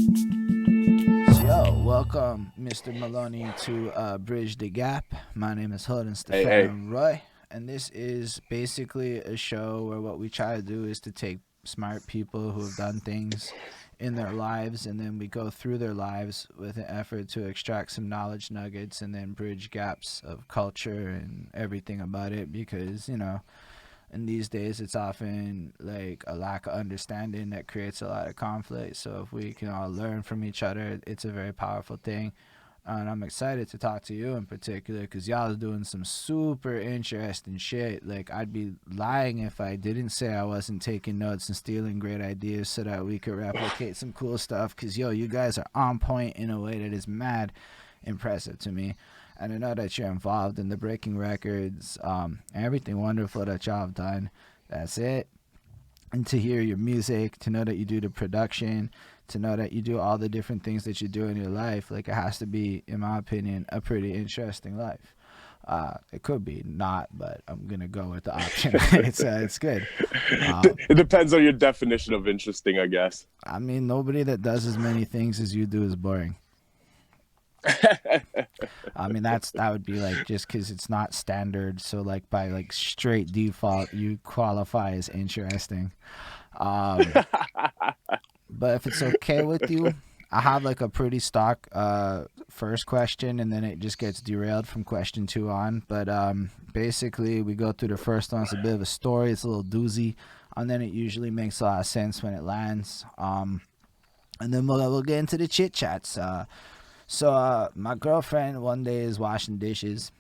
Yo, welcome, Mr. Maloney, to Bridge the Gap. My name is Holden Hey, hey. Stephan Roy, and this is basically a show where what we try to do is to take smart people who have done things in their lives, and then we go through their lives with an effort to extract some knowledge nuggets and then bridge gaps of culture and everything about it because, and these days it's often like a lack of understanding that creates a lot of conflict. So if we can all learn from each other, it's a very powerful thing. And I'm excited to talk to you in particular because y'all is doing some super interesting shit. Like, I'd be lying if I didn't say I wasn't taking notes and stealing great ideas so that we could replicate some cool stuff. Because, yo, you guys are on point in a way that is mad impressive to me. And I know that you're involved in the Breaking Wreckords, everything wonderful that y'all have done. That's it. And to hear your music, to know that you do the production, to know that you do all the different things that you do in your life, like, it has to be, in my opinion, a pretty interesting life. It could be not, but I'm gonna go with the option. It's good. It depends on your definition of interesting, I guess. I mean, nobody that does as many things as you do is boring. I mean, that would be like just because it's not standard. So like by like straight default, you qualify as interesting. Um, but if it's okay with you, I have like a pretty stock first question, and then it just gets derailed from question two on. But basically, we go through the first one. It's a bit of a story. It's a little doozy, and then it usually makes a lot of sense when it lands. And then we'll get into the chit chats. So my girlfriend one day is washing dishes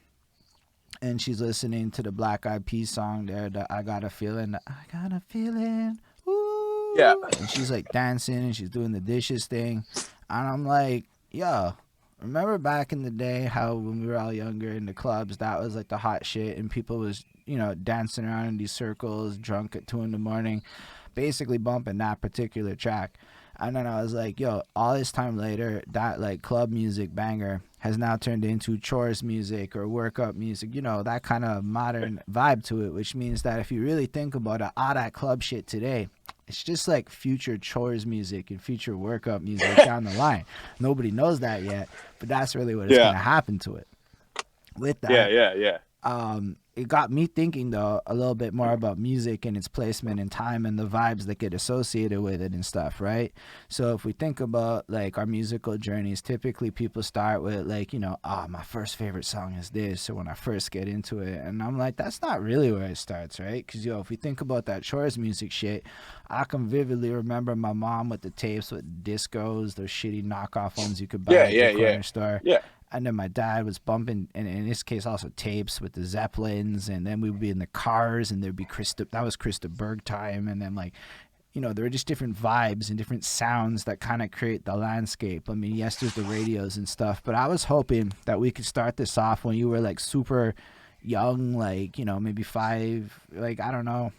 and she's listening to the Black Eyed Peas song there, that I got a feeling, I got a feeling, Yeah. ooh, and she's like dancing and she's doing the dishes thing, and I'm like, yo, remember back in the day how when we were all younger in the clubs that was like the hot shit and people was dancing around in these circles drunk at 2 in the morning, basically bumping that particular track. And then I was like, yo, all this time later, that like club music banger has now turned into chores music or workout music, that kind of modern vibe to it, which means that if you really think about it, all that club shit today, it's just like future chores music and future workout music down the line. Nobody knows that yet, but that's really what is going Yeah. to happen to it. With Yeah. that, Yeah. Yeah. it got me thinking though a little bit more about music and its placement in time and the vibes that get associated with it and stuff, right? So if we think about like our musical journeys, typically people start with like, my first favorite song is this, or when I first get into it, and I'm like, that's not really where it starts, right? Because if we think about that chores music shit, I can vividly remember my mom with the tapes with discos, those shitty knockoff ones you could buy Yeah. at the Yeah. Yeah. corner store. Yeah. And then my dad was bumping, and in this case also tapes with the Zeppelins, and then we would be in the cars, and there'd be that was Krista Berg time, and then like, there were just different vibes and different sounds that kind of create the landscape. I mean, yes, there's the radios and stuff, but I was hoping that we could start this off when you were like super young, like, maybe five, like, I don't know,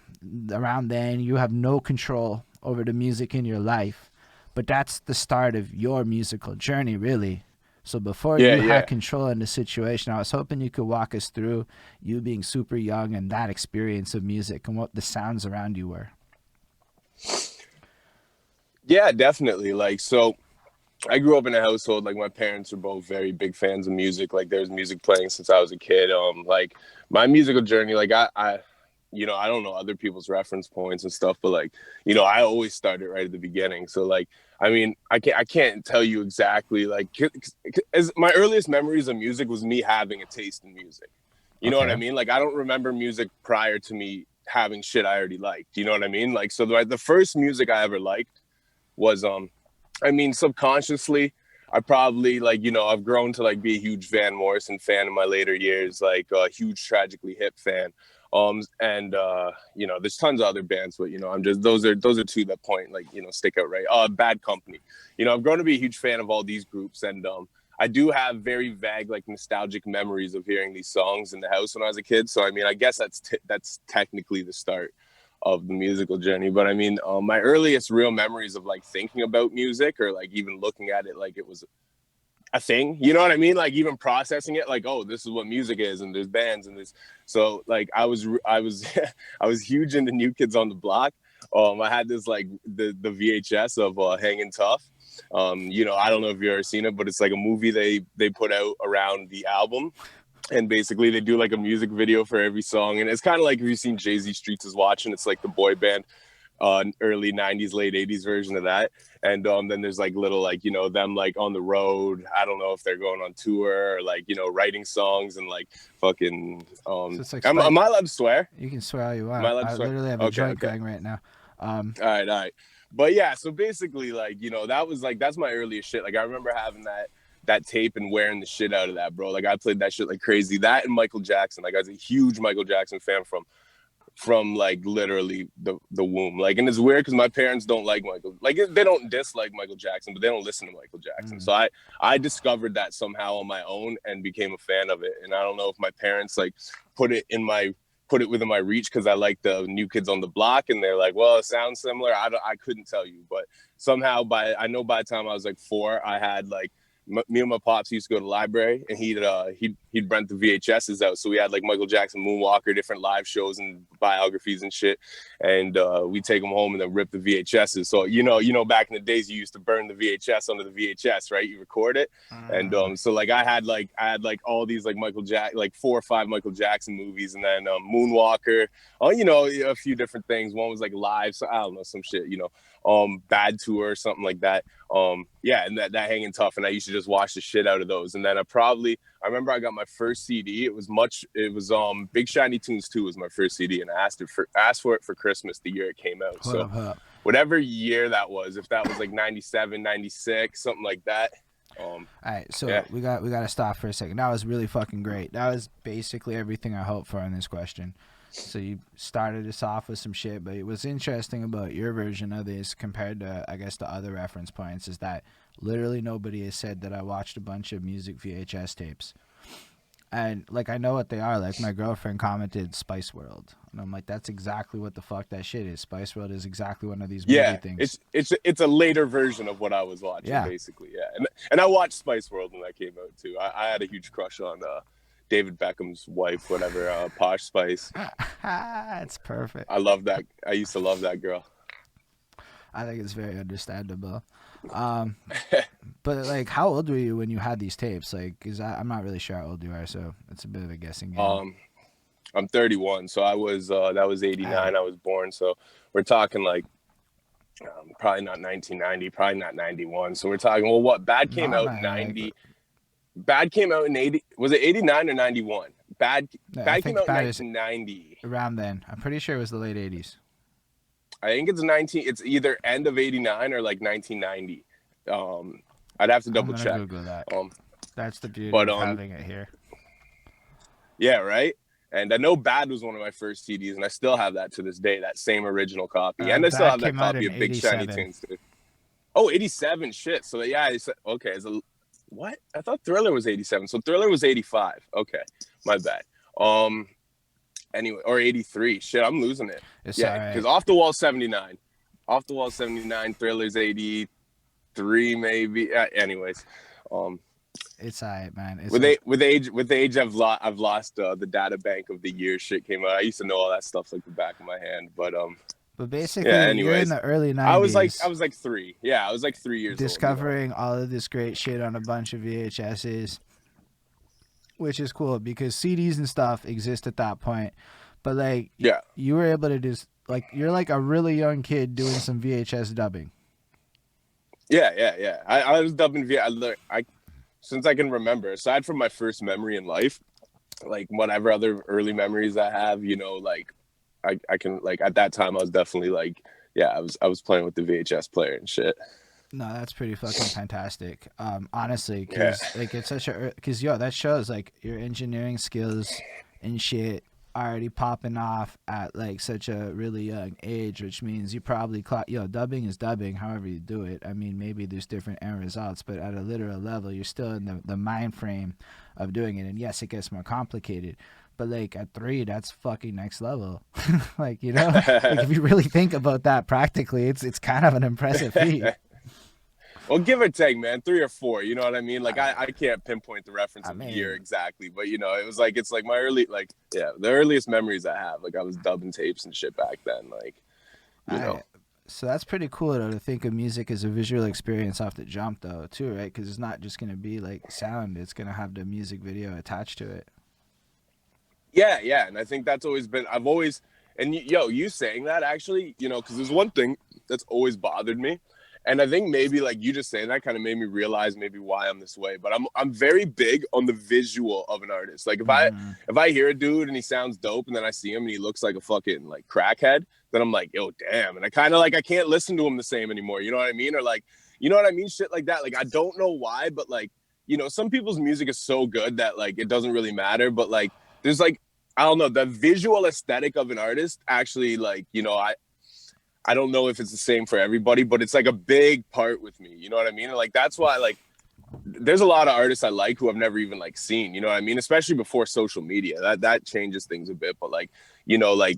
around then. You have no control over the music in your life, but that's the start of your musical journey, really. So before Yeah. you had Yeah. control in the situation, I was hoping you could walk us through you being super young and that experience of music and what the sounds around you were. Yeah. Definitely. Like, so I grew up in a household, like, my parents were both very big fans of music. Like, there's music playing since I was a kid. Like, my musical journey, like, I don't know other people's reference points and stuff, but like, I always started right at the beginning. So like, I mean, I can't tell you exactly, like, as my earliest memories of music was me having a taste in music. You know what I Okay. mean? Like, I don't remember music prior to me having shit I already liked. You know what I mean? Like, so the first music I ever liked was I mean, subconsciously, I probably, like, I've grown to like be a huge Van Morrison fan in my later years, like a huge Tragically Hip fan. And there's tons of other bands, but I'm just, those are two that point, like, stick out, right? Bad Company. I've grown to be a huge fan of all these groups, and I do have very vague, like, nostalgic memories of hearing these songs in the house when I was a kid. So I mean, I guess that's technically the start of the musical journey. But I mean, my earliest real memories of like thinking about music or like even looking at it like it was a thing, you know what I mean? Like even processing it, like, oh, this is what music is, and there's bands and this. So like I was I was huge into New Kids on the Block. I had this like the VHS of Hanging Tough. You know, I don't know if you've ever seen it, but it's like a movie they put out around the album. And basically they do like a music video for every song. And it's kind of like if you've seen Jay-Z Streets Is Watching, it's like the boy band early 90s, late 80s version of that. And then there's like little like, you know, them like on the road. I don't know if they're going on tour or like, you know, writing songs and like fucking so it's like am I allowed to swear? You can swear all you want. I literally have a joint going right now. All right. But yeah, so basically like, you know, that was like, that's my earliest shit. Like I remember having that tape and wearing the shit out of that, bro. Like I played that shit like crazy. That and Michael Jackson. Like I was a huge Michael Jackson fan from like literally the womb. Like, and it's weird because my parents don't like Michael. Like they don't dislike Michael Jackson, but they don't listen to Michael Jackson. So I discovered that somehow on my own and became a fan of it. And I don't know if my parents like put it within my reach because I like the New Kids on the Block and they're like, well, it sounds similar. I couldn't tell you, but somehow I know by the time I was like 4, I had like me and my pops used to go to the library and he'd rent the VHSs out. So we had like Michael Jackson, Moonwalker, different live shows and biographies and shit. And we take them home and then rip the VHSs. So, you know, back in the days, you used to burn the VHS under the VHS, right? You record it. And so like I had like all these like like 4 or 5 Michael Jackson movies and then Moonwalker, you know, a few different things. One was like live. So I don't know, some shit, you know. Bad Tour or something like that. Yeah, and that Hanging Tough, and I used to just watch the shit out of those. And then I remember I got my first CD. It was Big Shiny Tunes 2 was my first CD, and I asked for it for Christmas the year it came out. So whatever year that was, if that was like 97, 96, something like that. All right, so we got to stop for a second. That was really fucking great. That was basically everything I hoped for in this question. So you started us off with some shit, but what's interesting about your version of this compared to, I guess, the other reference points is that literally nobody has said that I watched a bunch of music VHS tapes. And, like, I know what they are. Like, my girlfriend commented Spice World. And I'm like, that's exactly what the fuck that shit is. Spice World is exactly one of these movie things. It's a later version of what I was watching, basically, yeah. And I watched Spice World when that came out, too. I had a huge crush on David Beckham's wife, whatever, Posh Spice. That's perfect. I love that. I used to love that girl. I think it's very understandable. But like, how old were you when you had these tapes? Like, I'm not really sure how old you are, so it's a bit of a guessing game. I'm 31, so I was that was 89. I was born, so we're talking like probably not 1990, probably not 91. So we're talking. Well, what Bad came out in 90. Bad came out in 80. Was it 89 or 91? Bad came out in 1990. Around then, I'm pretty sure it was the late 80s. I think it's either end of 89 or like 1990. I'd have to double check. Google that. That's the beauty of having it here. Yeah, right. And I know Bad was one of my first CDs, and I still have that to this day. That same original copy, and I still have that copy of Big Shiny Tunes too. Oh, 87, shit. So yeah, okay. What? I thought Thriller was 87. So Thriller was 85. Okay, my bad. Anyway, or 83. Shit, I'm losing it. Because Off the Wall 79. Off the Wall 79. Thriller's 83 maybe. Anyways, it's alright, man. With age, I've lost the data bank of the year shit came out. I used to know all that stuff like the back of my hand, but basically, you're in the early 90s. I was like 3. Yeah, I was like 3 years discovering all of this great shit on a bunch of VHSs, which is cool because CDs and stuff exist at that point. But like, you were able to just like, you're like a really young kid doing some VHS dubbing. Yeah. I was dubbing since I can remember. Aside from my first memory in life, like whatever other early memories I have, you know, like. I can like at that time I was definitely like I was playing with the VHS player and shit. No, that's pretty fucking fantastic. Honestly, because like it's such because that shows like your engineering skills and shit already popping off at like such a really young age, which means you probably dubbing is dubbing however you do it. I mean, maybe there's different end results, but at a literal level, you're still in the mind frame of doing it. And yes, it gets more complicated. But like at 3, that's fucking next level. Like, you know, like if you really think about that practically, it's kind of an impressive feat. Well, give or take, man, 3 or 4. You know what I mean? Like I can't pinpoint the reference of the year exactly, but you know, it's like my early the earliest memories I have. Like I was dubbing tapes and shit back then. Like, you know. So that's pretty cool though to think of music as a visual experience off the jump though too, right? Because it's not just gonna be like sound; it's gonna have the music video attached to it. Yeah, and I think that's always been. I've always, and yo, you saying that actually, you know, because there's one thing that's always bothered me, and I think maybe like you just saying that kind of made me realize maybe why I'm this way. But I'm very big on the visual of an artist. Like if I hear a dude and he sounds dope, and then I see him and he looks like a fucking like crackhead, then I'm like, yo, damn, and I kind of like I can't listen to him the same anymore. You know what I mean? Or like, you know what I mean? Shit like that. Like I don't know why, but like, you know, some people's music is so good that like it doesn't really matter. But like there's like I don't know, the visual aesthetic of an artist actually like, you know, I don't know if it's the same for everybody, but it's like a big part with me. You know what I mean? And like that's why like there's a lot of artists I like who I've never even like seen, you know what I mean? Especially before social media. That changes things a bit. But like, you know, like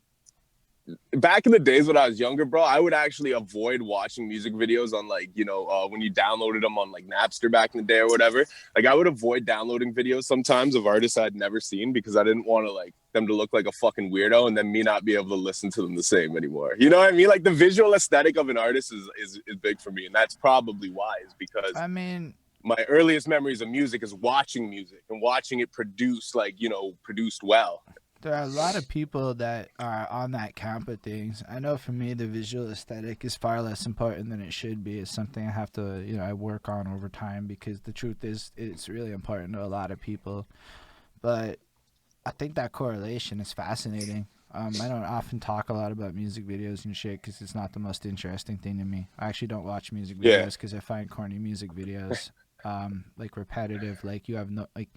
back in the days when I was younger, bro, I would actually avoid watching music videos on like, you know, when you downloaded them on like Napster back in the day or whatever. Like I would avoid downloading videos sometimes of artists I'd never seen because I didn't want to like them to look like a fucking weirdo and then me not be able to listen to them the same anymore. You know what I mean? Like the visual aesthetic of an artist is big for me. And that's probably why, is because I mean, my earliest memories of music is watching music and watching it produce, like, you know, produced well. there are a lot of people that are on that camp of things. I know for me, the visual aesthetic is far less important than it should be. It's something I have to, you know, I work on over time because the truth is it's really important to a lot of people. But I think that correlation is fascinating. I don't often talk a lot about music videos and shit because it's not the most interesting thing to me. I actually don't watch music Yeah. videos because I find corny music videos like repetitive. Like you have no like.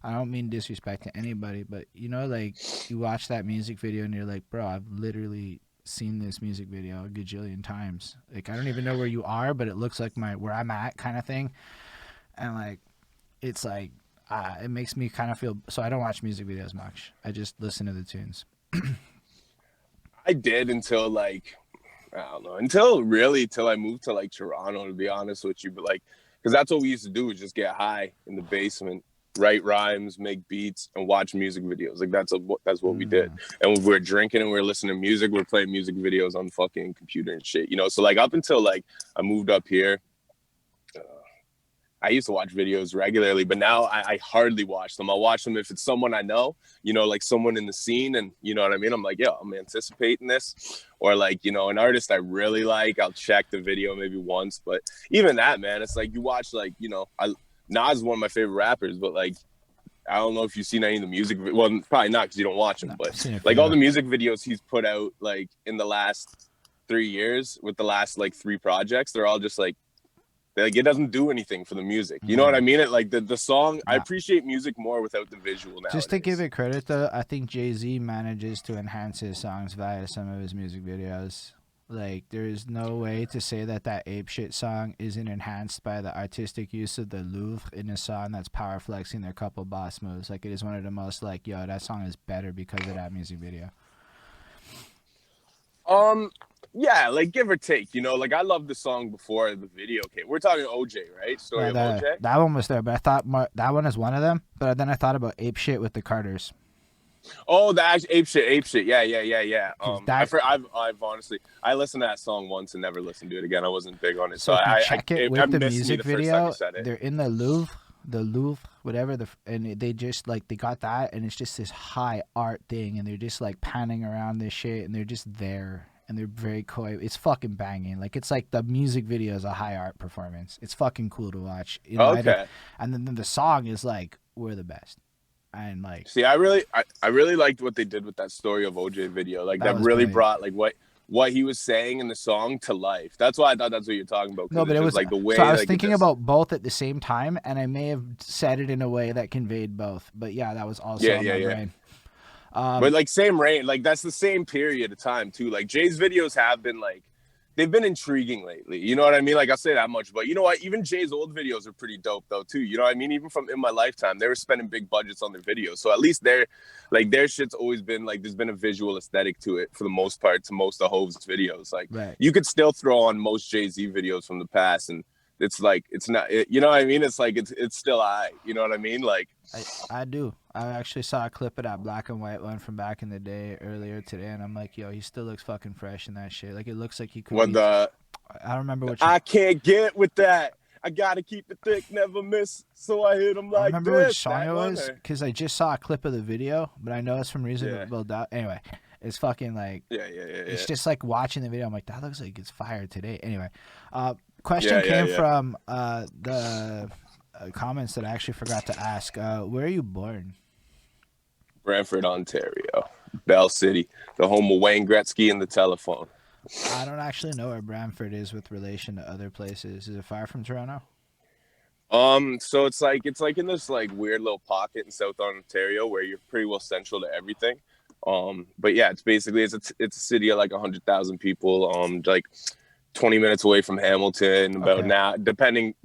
I don't mean disrespect to anybody, but you know, like you watch that music video and you're like, bro, I've literally seen this music video a gajillion times. Like I don't even know where you are, but it looks like where I'm at kind of thing. And like it's like it makes me kind of feel. So I don't watch music videos much. I just listen to the tunes. I did until like, I don't know, until I moved to like Toronto, to be honest with you. But like, because that's what we used to do, is just get high in the basement, write rhymes, make beats, and watch music videos. Like that's what we did. And when we're drinking and we're listening to music, we're playing music videos on fucking computer and shit. You know, so like up until like I moved up here, I used to watch videos regularly, but now I hardly watch them. I'll watch them if it's someone I know, you know, like someone in the scene, and you know what I mean? I'm like, yo, I'm anticipating this. Or like, you know, an artist I really like, I'll check the video maybe once. But even that, man, it's like you watch, like, you know, Nas is one of my favorite rappers, but like, I don't know if you've seen any of the music. Well, probably not because you don't watch him. No, but like all the music videos he's put out, like in the last 3 years with the last like 3 projects, they're all just like it doesn't do anything for the music. You know what I mean? It like the song. I appreciate music more without the visual now. Just to give it credit though, I think Jay-Z manages to enhance his songs via some of his music videos. Like there is no way to say that Ape Shit song isn't enhanced by the artistic use of the Louvre in a song that's power flexing their couple boss moves. Like it is one of the most like, yo, that song is better because of that music video. Yeah, like give or take, you know, like I loved the song before the video came. We're talking OJ, right? Story of OJ. That one was there, but I thought that one is one of them. But then I thought about Ape Shit with the Carters. Oh, the actual Ape Shit. Yeah. I've honestly, I listened to that song once and never listened to it again. I wasn't big on it, so I check it with the music video. They're in the Louvre, whatever, and they just like they got that, and it's just this high art thing, and they're just like panning around this shit, and they're just there. And they're very coy. It's fucking banging. Like it's like the music video is a high art performance. It's fucking cool to watch. You know, okay. And then the song is like, we're the best. And like, see, I really liked what they did with that Story of OJ video. Like that really brought like what he was saying in the song to life. That's why I thought that's what you're talking about. No, but it was like the way. So I was thinking about both at the same time, and I may have said it in a way that conveyed both. But yeah, that was also on my brain. But like same range, like that's the same period of time too. Like Jay's videos have been like, they've been intriguing lately. You know what I mean? Like I'll say that much, but you know what? Even Jay's old videos are pretty dope though too. You know what I mean? Even from In My Lifetime, they were spending big budgets on their videos. So at least their shit's always been like, there's been a visual aesthetic to it for the most part, to most of Hov's videos. Like you could still throw on most Jay-Z videos from the past and it's like, it's not, you know what I mean? It's like, it's still you know what I mean? Like, I do. I actually saw a clip of that black and white one from back in the day earlier today, and I'm like, yo, he still looks fucking fresh in that shit. Like, it looks like he could What be. I don't remember which. I can't get with that. I gotta keep it thick, never miss. So I hit him I don't like remember which this. song That it one, was or? because I just saw a clip of the video, but I know it's from Reason Yeah. to Build Out. Anyway, it's fucking like Yeah. it's just like watching the video. I'm like, that looks like it's fire today. Anyway, question Yeah, came yeah. from the comments that I actually forgot to ask. Where are you born? Brantford, Ontario, Bell City, the home of Wayne Gretzky and the telephone. I don't actually know where Brantford is with relation to other places. Is it far from Toronto? So it's like in this like weird little pocket in South Ontario where you're pretty well central to everything. But yeah, it's basically it's a city of like 100,000 people. Like 20 minutes away from Hamilton, about Okay. now depending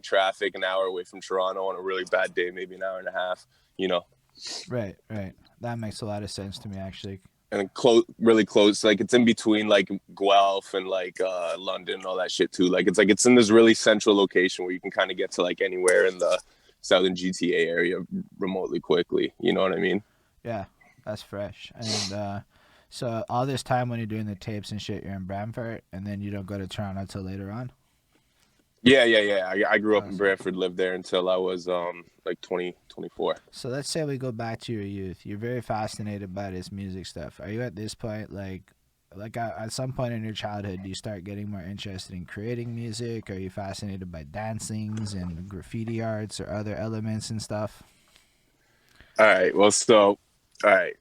traffic, an hour away from Toronto on a really bad day, maybe an hour and a half. You know. Right. That makes a lot of sense to me, actually. And really close, like it's in between like Guelph and like London and all that shit too. Like it's in this really central location where you can kind of get to like anywhere in the southern GTA area remotely quickly. You know what I mean? Yeah, that's fresh. And so all this time when you're doing the tapes and shit, you're in Brantford, and then you don't go to Toronto until later on. Yeah. I grew up in Awesome. Brantford, lived there until I was like 24. So let's say we go back to your youth. You're very fascinated by this music stuff. Are you at this point like at some point in your childhood, do you start getting more interested in creating music? Are you fascinated by dancings and graffiti arts or other elements and stuff? All right. Well, so all right.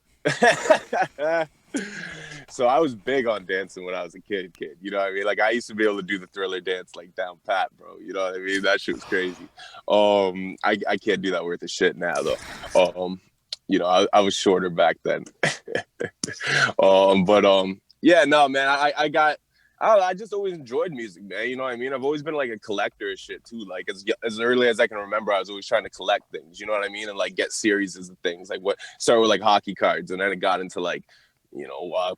So I was big on dancing when I was a kid. You know what I mean? Like I used to be able to do the Thriller dance like down pat, bro. You know what I mean? That shit was crazy. I can't do that worth of shit now though. You know, I was shorter back then. Yeah, no, man. I just always enjoyed music, man. You know what I mean? I've always been like a collector of shit too. Like as early as I can remember, I was always trying to collect things. You know what I mean? And like get series of things. Like what started with like hockey cards, and then it got into like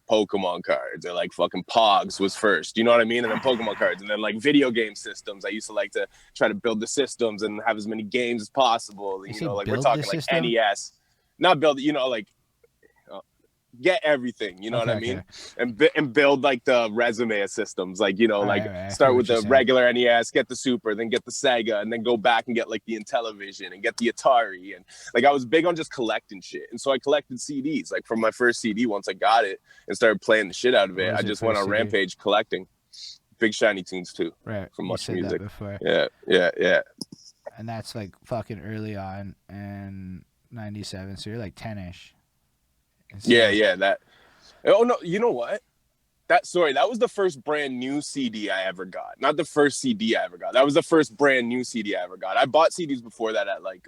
Pokemon cards, or like fucking Pogs was first. You know what I mean? And then Pokemon cards, and then like video game systems. I used to like to try to build the systems and have as many games as possible. You You say know, like we're build talking the like system? NES, not build. You know, like get everything, you know what I mean? And build like the resume of systems, like, Right. start with the regular NES, get the Super, then get the Sega, and then go back and get like the Intellivision and get the Atari. And like I was big on just collecting shit. And so I collected CDs. Like from my first CD, once I got it and started playing the shit out of it, I just went on CD? rampage collecting. Big Shiny Tunes too. Right. From You Much said Music. that before. Yeah. And that's like fucking early on in 97, so you're like 10ish. Yeah. That. Oh no, you know what? That was the first brand new CD I ever got. Not the first CD I ever got. That was the first brand new CD I ever got. I bought CDs before that at like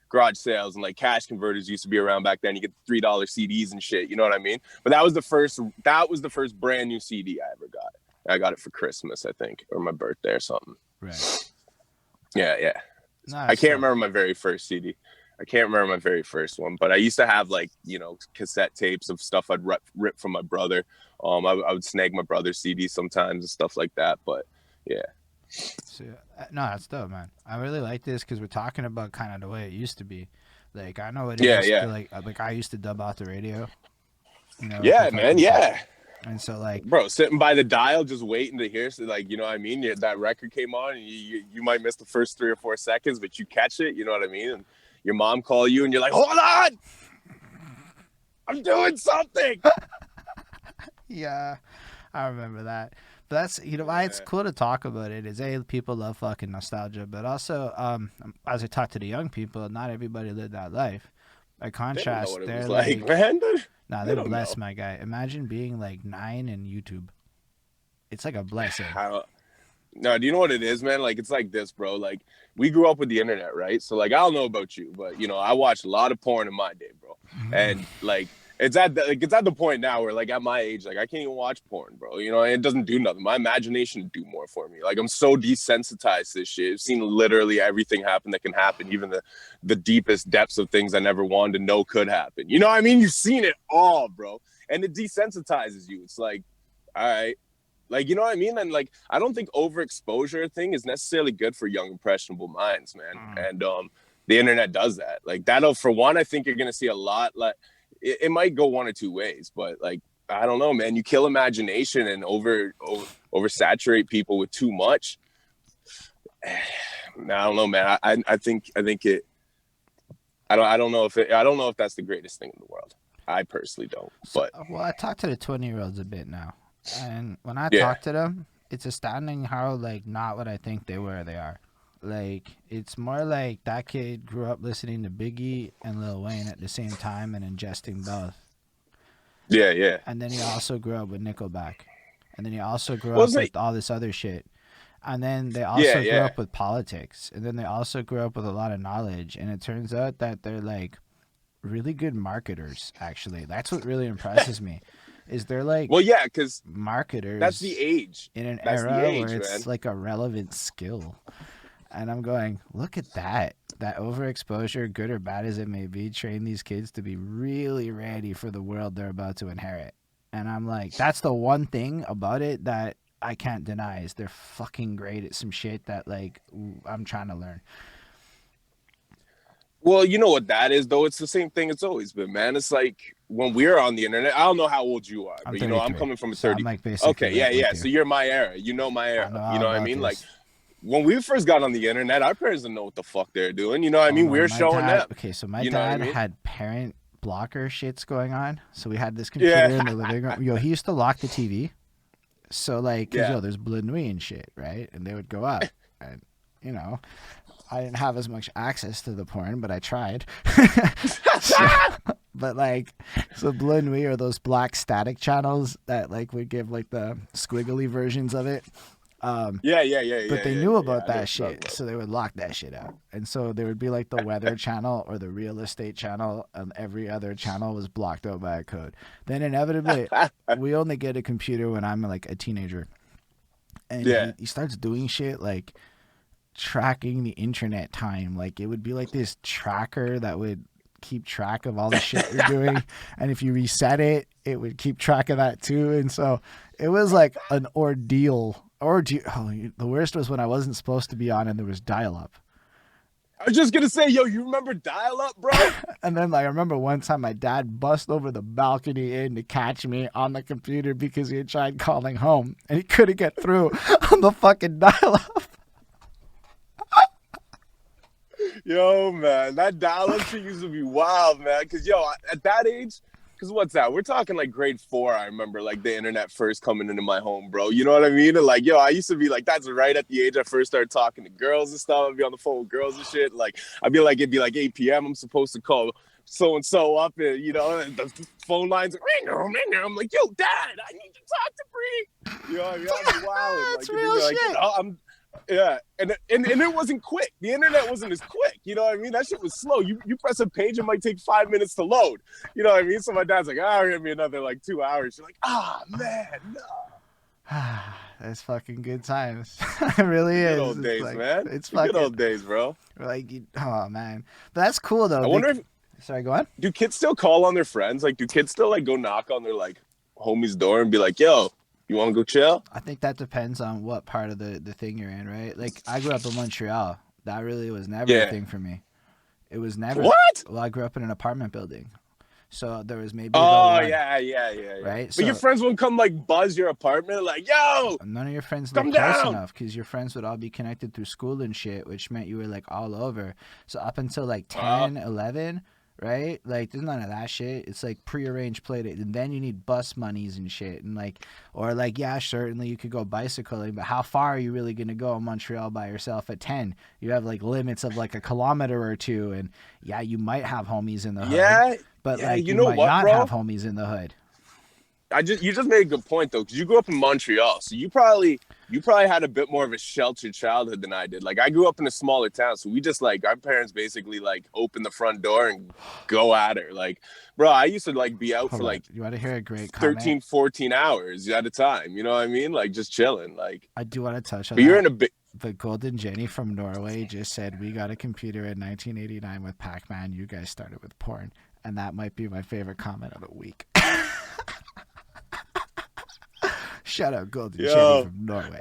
garage sales, and like cash converters used to be around back then. You get $3 CDs and shit. You know what I mean? But that was the first brand new CD I ever got. I got it for Christmas, I think, or my birthday or something. Right. Yeah. I can't remember my very first CD. I can't remember my very first one, but I used to have like, cassette tapes of stuff I'd rip from my brother. I would snag my brother's CDs sometimes and stuff like that. But yeah. So, no, that's dope, man. I really like this because we're talking about kind of the way it used to be. Like I know it is. Yeah. Like I used to dub out the radio. Yeah, man. Yeah. And so like, bro, sitting by the dial, just waiting to hear, so like, you know what I mean? That record came on, and you might miss the first 3 or 4 seconds, but you catch it. You know what I mean? And your mom call you, and you're like, hold on, I'm doing something. Yeah, I remember that. But that's why it's cool to talk about it. Is people love fucking nostalgia, but also as I talk to the young people, not everybody lived that life. By contrast, they're like, man. Nah, they're blessed, my guy. Imagine being like 9 in YouTube. It's like a blessing. No, do you know what it is, man? Like, it's like this, bro. Like, we grew up with the internet, right? So, like, I don't know about you, but, I watched a lot of porn in my day, bro. And, like, it's at the point now where, like, at my age, like, I can't even watch porn, bro. It doesn't do nothing. My imagination do more for me. Like, I'm so desensitized to this shit. I've seen literally everything happen that can happen, even the deepest depths of things I never wanted to know could happen. You know what I mean? You've seen it all, bro. And it desensitizes you. It's like, all right. Like, you know what I mean? And, like, I don't think overexposure thing is necessarily good for young, impressionable minds, man. And the internet does that. Like that'll, for one, I think you're gonna see a lot. Like it might go one or two ways, but like I don't know, man. You kill imagination and oversaturate people with too much. I don't know, man. I think it. I don't know if that's the greatest thing in the world. I personally don't. So, But well, I talk to the 20-year-olds a bit now, and when I yeah, talk to them, it's astounding how like not what I think they were. They are. Like it's more like that kid grew up listening to Biggie and Lil Wayne at the same time and ingesting both. yeah. And then he also grew up with Nickelback. And then he also grew Well, up it's like with all this other shit. And then they yeah, also grew yeah. up with politics. And then they also grew up with a lot of knowledge. And it turns out that they're like really good marketers, actually. That's what really impresses me. Is they're like Well, yeah, because that's the marketers age. in an That's the era where age, it's man. like a relevant skill. And I'm going, look at that. That overexposure, good or bad as it may be, train these kids to be really ready for the world they're about to inherit. And I'm like, that's the one thing about it that I can't deny is they're fucking great at some shit that like I'm trying to learn. Well, you know what that is, though. It's the same thing it's always been, man. It's like when we're on the internet. I don't know how old you are, I'm but you know, I'm 33, coming from a so I'm 30. like basically Okay, yeah, like with yeah. you. So you're my era. You know my I era. know You all know what I about mean? Like this. when we first got on the internet, our parents didn't know what the fuck they're doing. You know what I Oh mean? no, We're my showing dad. them. Okay, so my You know what I dad mean? had parent blocker shits going on. So we had this Yeah, computer in the living room. Yo, he used to lock the TV. So like, cause yeah. yo, there's MLNY and shit, right? And they would go up, and you know, I didn't have as much access to the porn, but I tried. So, but like, so MLNY are those black static channels that like would give like the squiggly versions of it. Um, but they knew Yeah. about I know that what you're talking shit, about. so they would lock that shit out. And so there would be like the weather channel or the real estate channel, and every other channel was blocked out by a code. Then inevitably, we only get a computer when I'm like a teenager, and Yeah. he starts doing shit like tracking the internet time. Like it would be like this tracker that would keep track of all the shit you're doing, and if you reset it, it would keep track of that too. And so it was like an ordeal. The worst was when I wasn't supposed to be on and there was dial-up. I was just gonna say, yo, you remember dial-up, bro? And then like I remember one time my dad bust over the balcony in to catch me on the computer because he had tried calling home and he couldn't get through on the fucking dial-up. Yo, man, that dial-up shit used to be wild, man. Cause yo, at that age, cause what's that? We're talking like grade 4. I remember like the internet first coming into my home, bro. You know what I mean? And like, yo, I used to be like, that's right at the age I first started talking to girls and stuff. I'd be on the phone with girls and shit. Like, I'd be like, it'd be like 8 p.m. I'm supposed to call so and so up, and you know, and the phone lines are ring. I'm like, yo, dad, I need to talk to Bree. You know what I mean? I'd be wilding. That's Like, and they'd real be like, shit. I'm yeah, and it wasn't quick. The internet wasn't as quick. You know what I mean? That shit was slow. You press a page, it might take 5 minutes to load. You know what I mean? So my dad's like, "Ah, give me another like 2 hours." You're like, "Ah, man, no." That's fucking good times. It really Good is. old It's days, like man. it's The good fucking old days, bro. like oh man, but that's cool though. I wonder if Sorry, go on. do kids still call on their friends? Like, do kids still like go knock on their like homie's door and be like, "Yo, you want to go chill?" I think that depends on what part of the thing you're in, right? Like I grew up in Montreal. That really was never a Yeah. thing for me. It was never. What? Well, I grew up in an apartment building, so there was maybe about Oh one, yeah. right? But your So friends wouldn't come like buzz your apartment, like, "Yo, none of your friends come lived close down." enough because your friends would all be connected through school and shit, which meant you were like all over. So up until like 10, 11, right? Like there's none of that shit. It's like prearranged play date, and then you need bus monies and shit, and like, or like, yeah, certainly you could go bicycling, but how far are you really gonna go in Montreal by yourself at 10? You have like limits of like a kilometer or two, and yeah, you might have homies in the hood, Yeah, but yeah. like You you know might what, not bro? have homies in the hood. You just made a good point though, because you grew up in Montreal, so you probably had a bit more of a sheltered childhood than I did. Like I grew up in a smaller town, so we just like our parents basically like open the front door and go at her. Like, bro, I used to like be out for Hold on, like you want to hear a great comment? 13, 14 hours at a time. You know what I mean? Like just chilling. Like, I do want to touch on but you're that. in a big. The Golden Jenny from Norway just said, "We got a computer in 1989 with Pac-Man. You guys started with porn." And that might be my favorite comment of the week. Shout out Golden Jenny Yo. from Norway.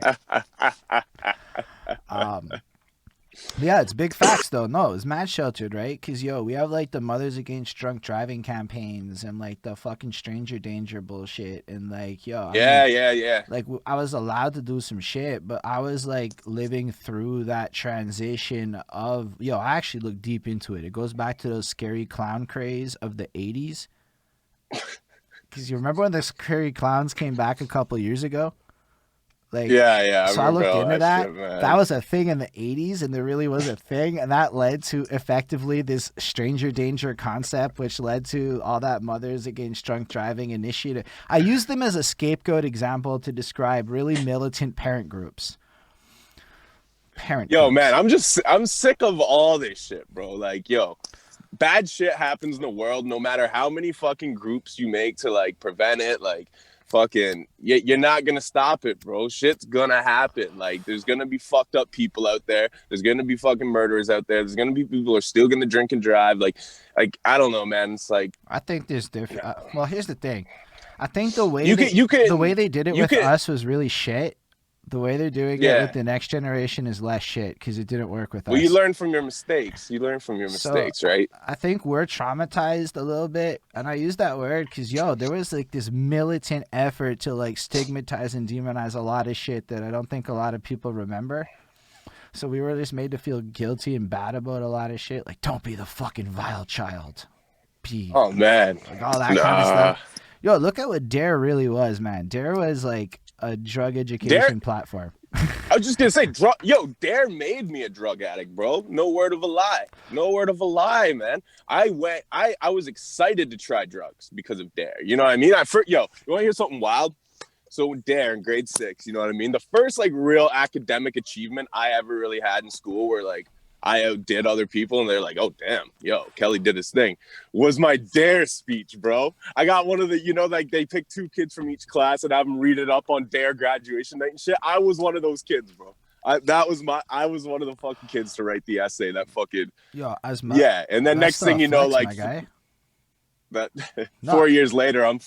Um, Yeah, it's big facts though. No, it's mad sheltered, right? Cause we have like the Mothers Against Drunk Driving campaigns and like the fucking stranger danger bullshit and like I mean, Yeah. like I was allowed to do some shit, but I was like living through that transition of I actually looked deep into it. It goes back to those scary clown craze of the '80s. Cause you remember when the scary clowns came back a couple years ago? Like, Yeah. I so I remember looked all into that that. shit, man. That was a thing in the '80s, and there really was a thing, and that led to effectively this stranger danger concept, which led to all that Mothers Against Drunk Driving initiative. I used them as a scapegoat example to describe really militant parent groups. Yo, man, I'm sick of all this shit, bro. Like, bad shit happens in the world, no matter how many fucking groups you make to like prevent it. Like, fucking, you're not gonna stop it, bro. Shit's gonna happen. Like, there's gonna be fucked up people out there. There's gonna be fucking murderers out there. There's gonna be people who are still gonna drink and drive. Like I don't know, man. It's like, I think there's different. Well, here's the thing. I think the way the way they did it with us was really shit. The way they're doing it with the next generation is less shit because it didn't work with us. Well, you learn from your mistakes. Right? I think we're traumatized a little bit, and I use that word because there was like this militant effort to like stigmatize and demonize a lot of shit that I don't think a lot of people remember. So we were just made to feel guilty and bad about a lot of shit. Like, don't be the fucking vile child. Oh man, like all that kind of stuff. Look at what Dare really was, man. Dare was like a drug education platform. I was just gonna say, Dare made me a drug addict, bro. No word of a lie, man. I was excited to try drugs because of Dare. You know what I mean? You want to hear something wild? So with Dare in grade 6, you know what I mean? The first like real academic achievement I ever really had in school, where like I outdid other people and they're like, oh damn, Kelly did his thing, was my Dare speech, bro. I got one of the, like they pick 2 kids from each class and have them read it up on Dare graduation night and shit. I was one of those kids, bro. I was one of the fucking kids to write the essay that fucking and then next thing you know, like my guy. That 4 years later, I'm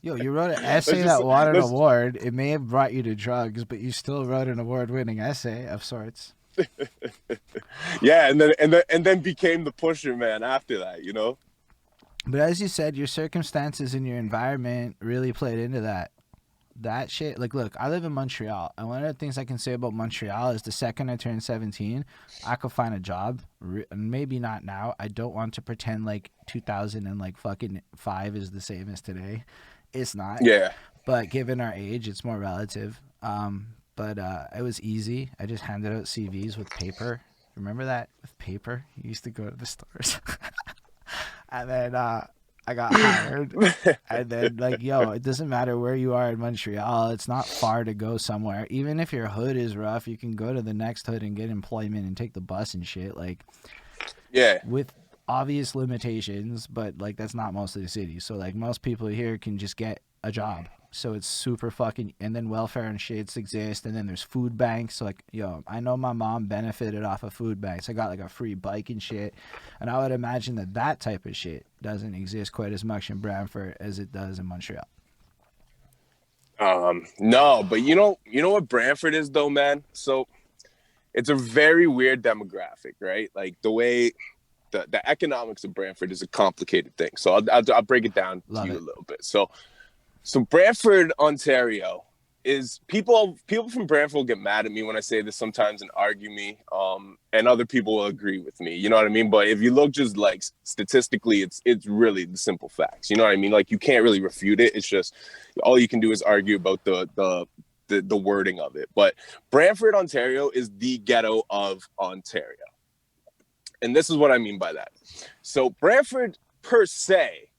you wrote an essay that won an award. It may have brought you to drugs, but you still wrote an award-winning essay of sorts. Yeah, and then became the pusher man after that, But as you said, your circumstances and your environment really played into that. That shit, like, look, I live in Montreal, and one of the things I can say about Montreal is the second I turn 17, I could find a job. Maybe not now. I don't want to pretend like 2000 and like fucking 5 is the same as today. It's not. Yeah. But given our age, it's more relative. But it was easy. I just handed out CVs with paper. Remember that? With paper? You used to go to the stores. And then I got hired. And then, like, it doesn't matter where you are in Montreal. It's not far to go somewhere. Even if your hood is rough, you can go to the next hood and get employment and take the bus and shit. Like, yeah. With obvious limitations, but, like, that's not most of the city. So, like, most people here can just get a job. So it's super fucking, and then welfare and shits exist, and then there's food banks. So like, I know my mom benefited off of food banks. I got like a free bike and shit, and I would imagine that type of shit doesn't exist quite as much in Brantford as it does in Montreal. No, but you know what Brantford is though, man? So it's a very weird demographic, right? Like the way the economics of Brantford is a complicated thing. So I'll break it down to you a little bit. So Brantford, Ontario is people from Brantford will get mad at me when I say this sometimes and argue me, and other people will agree with me. You know what I mean? But if you look just like statistically, it's really the simple facts. You know what I mean? Like you can't really refute it. It's just all you can do is argue about the wording of it. But Brantford, Ontario is the ghetto of Ontario. And this is what I mean by that. So Brantford per se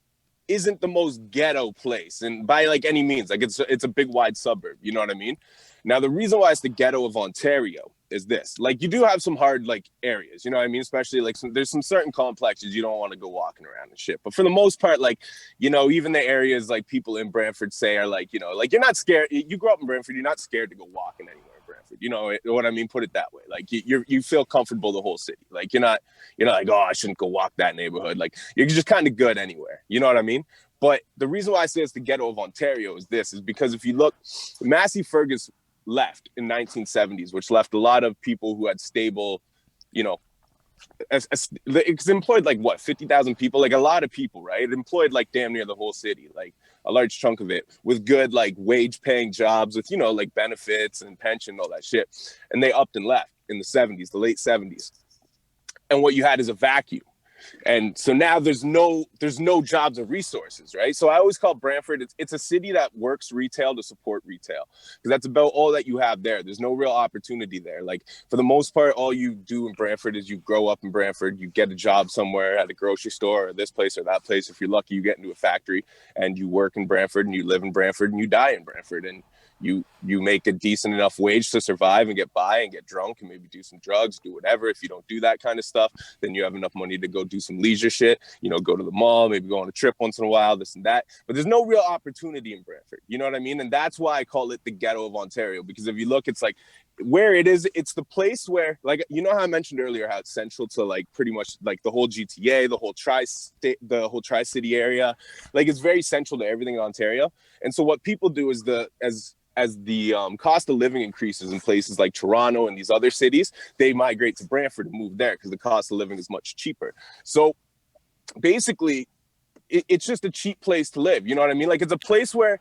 isn't the most ghetto place, and by like any means, like it's a big wide suburb, you know what I mean? Now the reason why it's the ghetto of Ontario is this: like you do have some hard like areas, you know what I mean? Especially like there's some certain complexes you don't want to go walking around and shit, but for the most part, like even the areas like people in Brantford say are like like you're not scared. You grow up in Brantford, you're not scared to go walking anywhere in Brantford, you know what I mean? Put it that way. Like you feel comfortable the whole city. Like you're not like, oh, I shouldn't go walk that neighborhood. Like you're just kind of good anywhere, you know what I mean? But the reason why I say it's the ghetto of Ontario is because if you look, Massey Fergus left in 1970s, which left a lot of people who had stable, you know, it's employed like what 50,000 people, like a lot of people, right? It employed like damn near the whole city, like a large chunk of it, with good like wage paying jobs with, you know, like benefits and pension, all that shit. And they upped and left in the 70s, the late 70s. And what you had is a vacuum. And so now there's no jobs or resources, right? So I always call Brantford, it's a city that works retail to support retail, because that's about all that you have there. There's no real opportunity there. Like for the most part, all you do in Brantford is you grow up in Brantford, you get a job somewhere at a grocery store or this place or that place. If you're lucky, you get into a factory and you work in Brantford and you live in Brantford and you die in Brantford, and you make a decent enough wage to survive and get by and get drunk and maybe do some drugs, do whatever. If you don't do that kind of stuff, then you have enough money to go do some leisure shit, you know, go to the mall, maybe go on a trip once in a while, this and that. But there's no real opportunity in Brantford. You know what I mean? And that's why I call it the ghetto of Ontario, because if you look, it's like where it is, it's the place where, like, you know how I mentioned earlier how it's central to like pretty much like the whole GTA, the whole Tri-City area. Like it's very central to everything in Ontario. And so what people do is as the cost of living increases in places like Toronto and these other cities, they migrate to Brantford and move there because the cost of living is much cheaper. So basically, it's just a cheap place to live. You know what I mean? Like it's a place where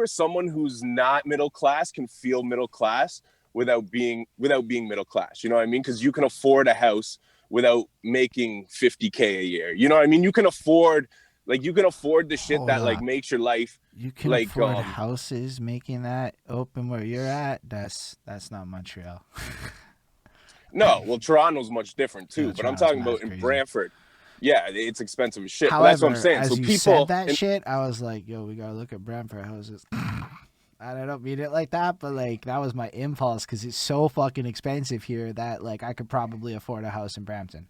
someone who's not middle class can feel middle class without being middle class. You know what I mean? Because you can afford a house without making $50K a year. You know what I mean? You can afford the shit that like makes your life. You can like, afford houses making that open where you're at. That's not Montreal. No, well, Toronto's much different too. Yeah, but I'm talking about in Brantford. Yeah, it's expensive as shit. However, that's what I'm saying. As so you people said that shit, I was like, yo, we gotta look at Brantford houses. I don't mean it like that, but like that was my impulse because it's so fucking expensive here that like I could probably afford a house in Brampton.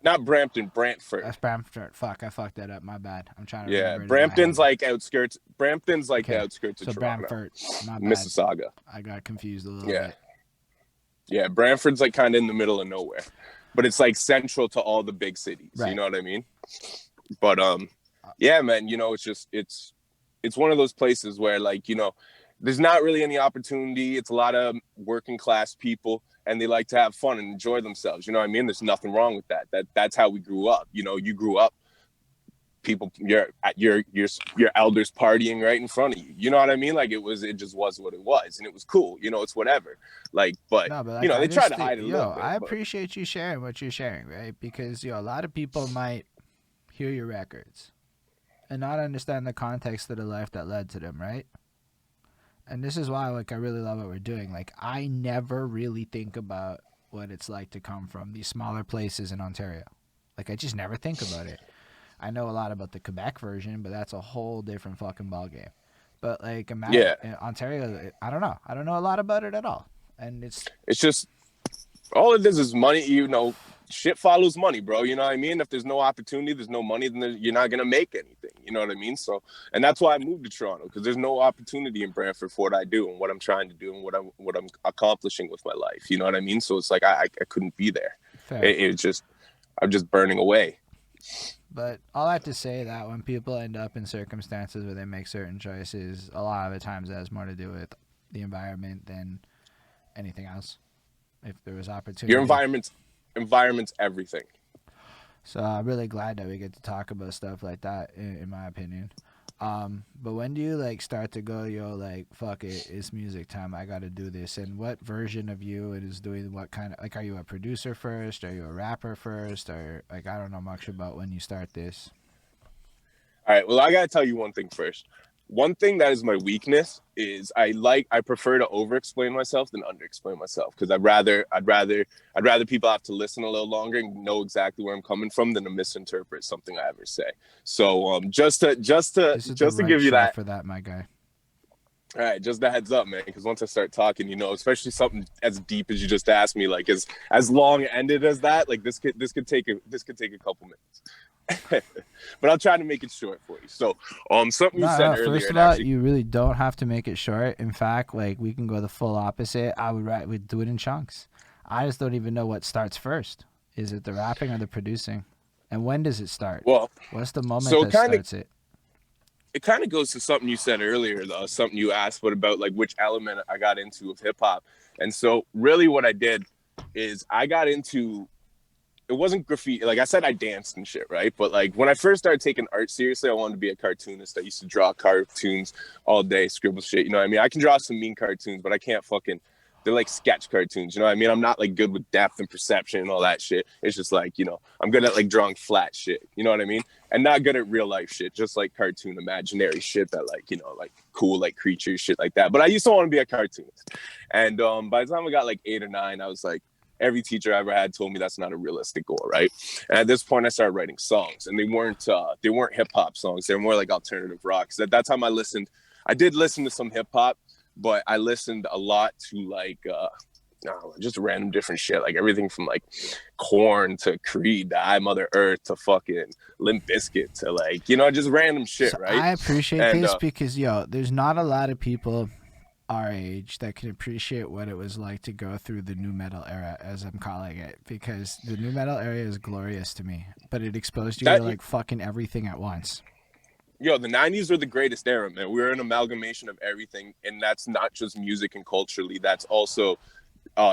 Not Brampton, Brantford. That's Brantford. Fuck, I fucked that up. My bad. I'm trying to remember. Yeah, Brampton's like outskirts. Brampton's like the outskirts of Toronto. Brantford, my bad. Mississauga. I got confused a little bit. Yeah, Brantford's like kind of in the middle of nowhere, but it's like central to all the big cities. Right. You know what I mean? But yeah, man. You know, it's one of those places where like, you know, there's not really any opportunity. It's a lot of working class people, and they like to have fun and enjoy themselves. You know what I mean? There's nothing wrong with that. That's how we grew up. You know, you grew up, people, your elders partying right in front of you. You know what I mean? Like it just was what it was, and it was cool. You know, it's whatever. Like, but like, you know, they try to hide it a little bit. I appreciate you sharing what you're sharing, right? Because a lot of people might hear your records and not understand the context of the life that led to them, right? And this is why, like, I really love what we're doing. Like, I never really think about what it's like to come from these smaller places in Ontario. Like, I just never think about it. I know a lot about the Quebec version, but that's a whole different fucking ballgame. But, like, imagine Ontario, I don't know. I don't know a lot about it at all. And it's just, all it is money, you know. Shit follows money, bro. You know what I mean? If there's no opportunity, there's no money, then you're not gonna make anything. You know what I mean? So, and that's why I moved to Toronto, because there's no opportunity in Brantford for what I do and what I'm trying to do and what I'm accomplishing with my life. You know what I mean? So it's like I couldn't be there. It's just, I'm just burning away. But all I have to say that when people end up in circumstances where they make certain choices, a lot of the times that has more to do with the environment than anything else. If there was opportunity, your environment's everything. So I'm really glad that we get to talk about stuff like that, in my opinion. But when do you like start to go, yo, like, fuck it, it's music time, I gotta do this? And what version of you is doing what kind of, like, are you a producer first? Are you a rapper first? Or like, I don't know much about when you start this. All right, well, I gotta tell you one thing first. One thing that is my weakness is I prefer to over-explain myself than under-explain myself, because I'd rather people have to listen a little longer and know exactly where I'm coming from than to misinterpret something I ever say. So just to give you that for that, my guy. All right, just a heads up, man, because once I start talking, you know, especially something as deep as you just asked me, like as long-ended as that, like this could take a couple minutes. But I'll try to make it short for you. So, something you said earlier. First of all, you really don't have to make it short. In fact, like, we can go the full opposite. We'd do it in chunks. I just don't even know what starts first. Is it the rapping or the producing? And when does it start? Well, what's the moment that starts it? it kind of goes to something you said earlier, though, something you asked, what about like which element I got into of hip hop. And so really what I did is I got into, it wasn't graffiti. Like I said, I danced and shit, right? But like when I first started taking art seriously, I wanted to be a cartoonist. I used to draw cartoons all day, scribble shit. You know what I mean? I can draw some mean cartoons, but I can't fucking, they're like sketch cartoons. You know what I mean? I'm not like good with depth and perception and all that shit. It's just like, you know, I'm good at like drawing flat shit. You know what I mean? And not good at real life shit, just like cartoon imaginary shit that like, you know, like cool, like creatures, shit like that. But I used to want to be a cartoonist. And by the time I got like 8 or 9, I was like, every teacher I ever had told me that's not a realistic goal, right? And at this point, I started writing songs, and they weren't hip hop songs. They were more like alternative rock. 'Cause at that time, I did listen to some hip hop, but I listened a lot to like just random different shit, like everything from like Korn to Creed to I Mother Earth to fucking Limp Bizkit to like, you know, just random shit, So right? I appreciate this because there's not a lot of people our age that can appreciate what it was like to go through the nu metal era, as I'm calling it, because the nu metal era is glorious to me, but it exposed you to like fucking everything at once. Yo, the 90s were the greatest era, man. We were an amalgamation of everything, and that's not just music and culturally, that's also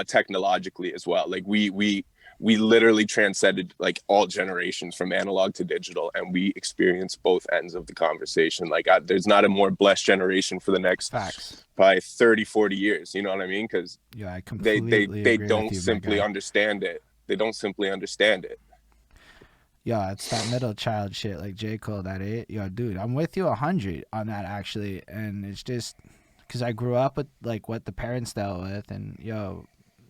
technologically as well. Like we literally transcended like all generations from analog to digital, and we experienced both ends of the conversation. Like there's not a more blessed generation for the next probably 30-40 years, you know what I mean? Because I completely they don't simply understand it. They don't simply understand it. Yeah, it's that middle child shit, like J. Cole, that dude, I'm with you 100 on that actually, and it's just because I grew up with like what the parents dealt with, and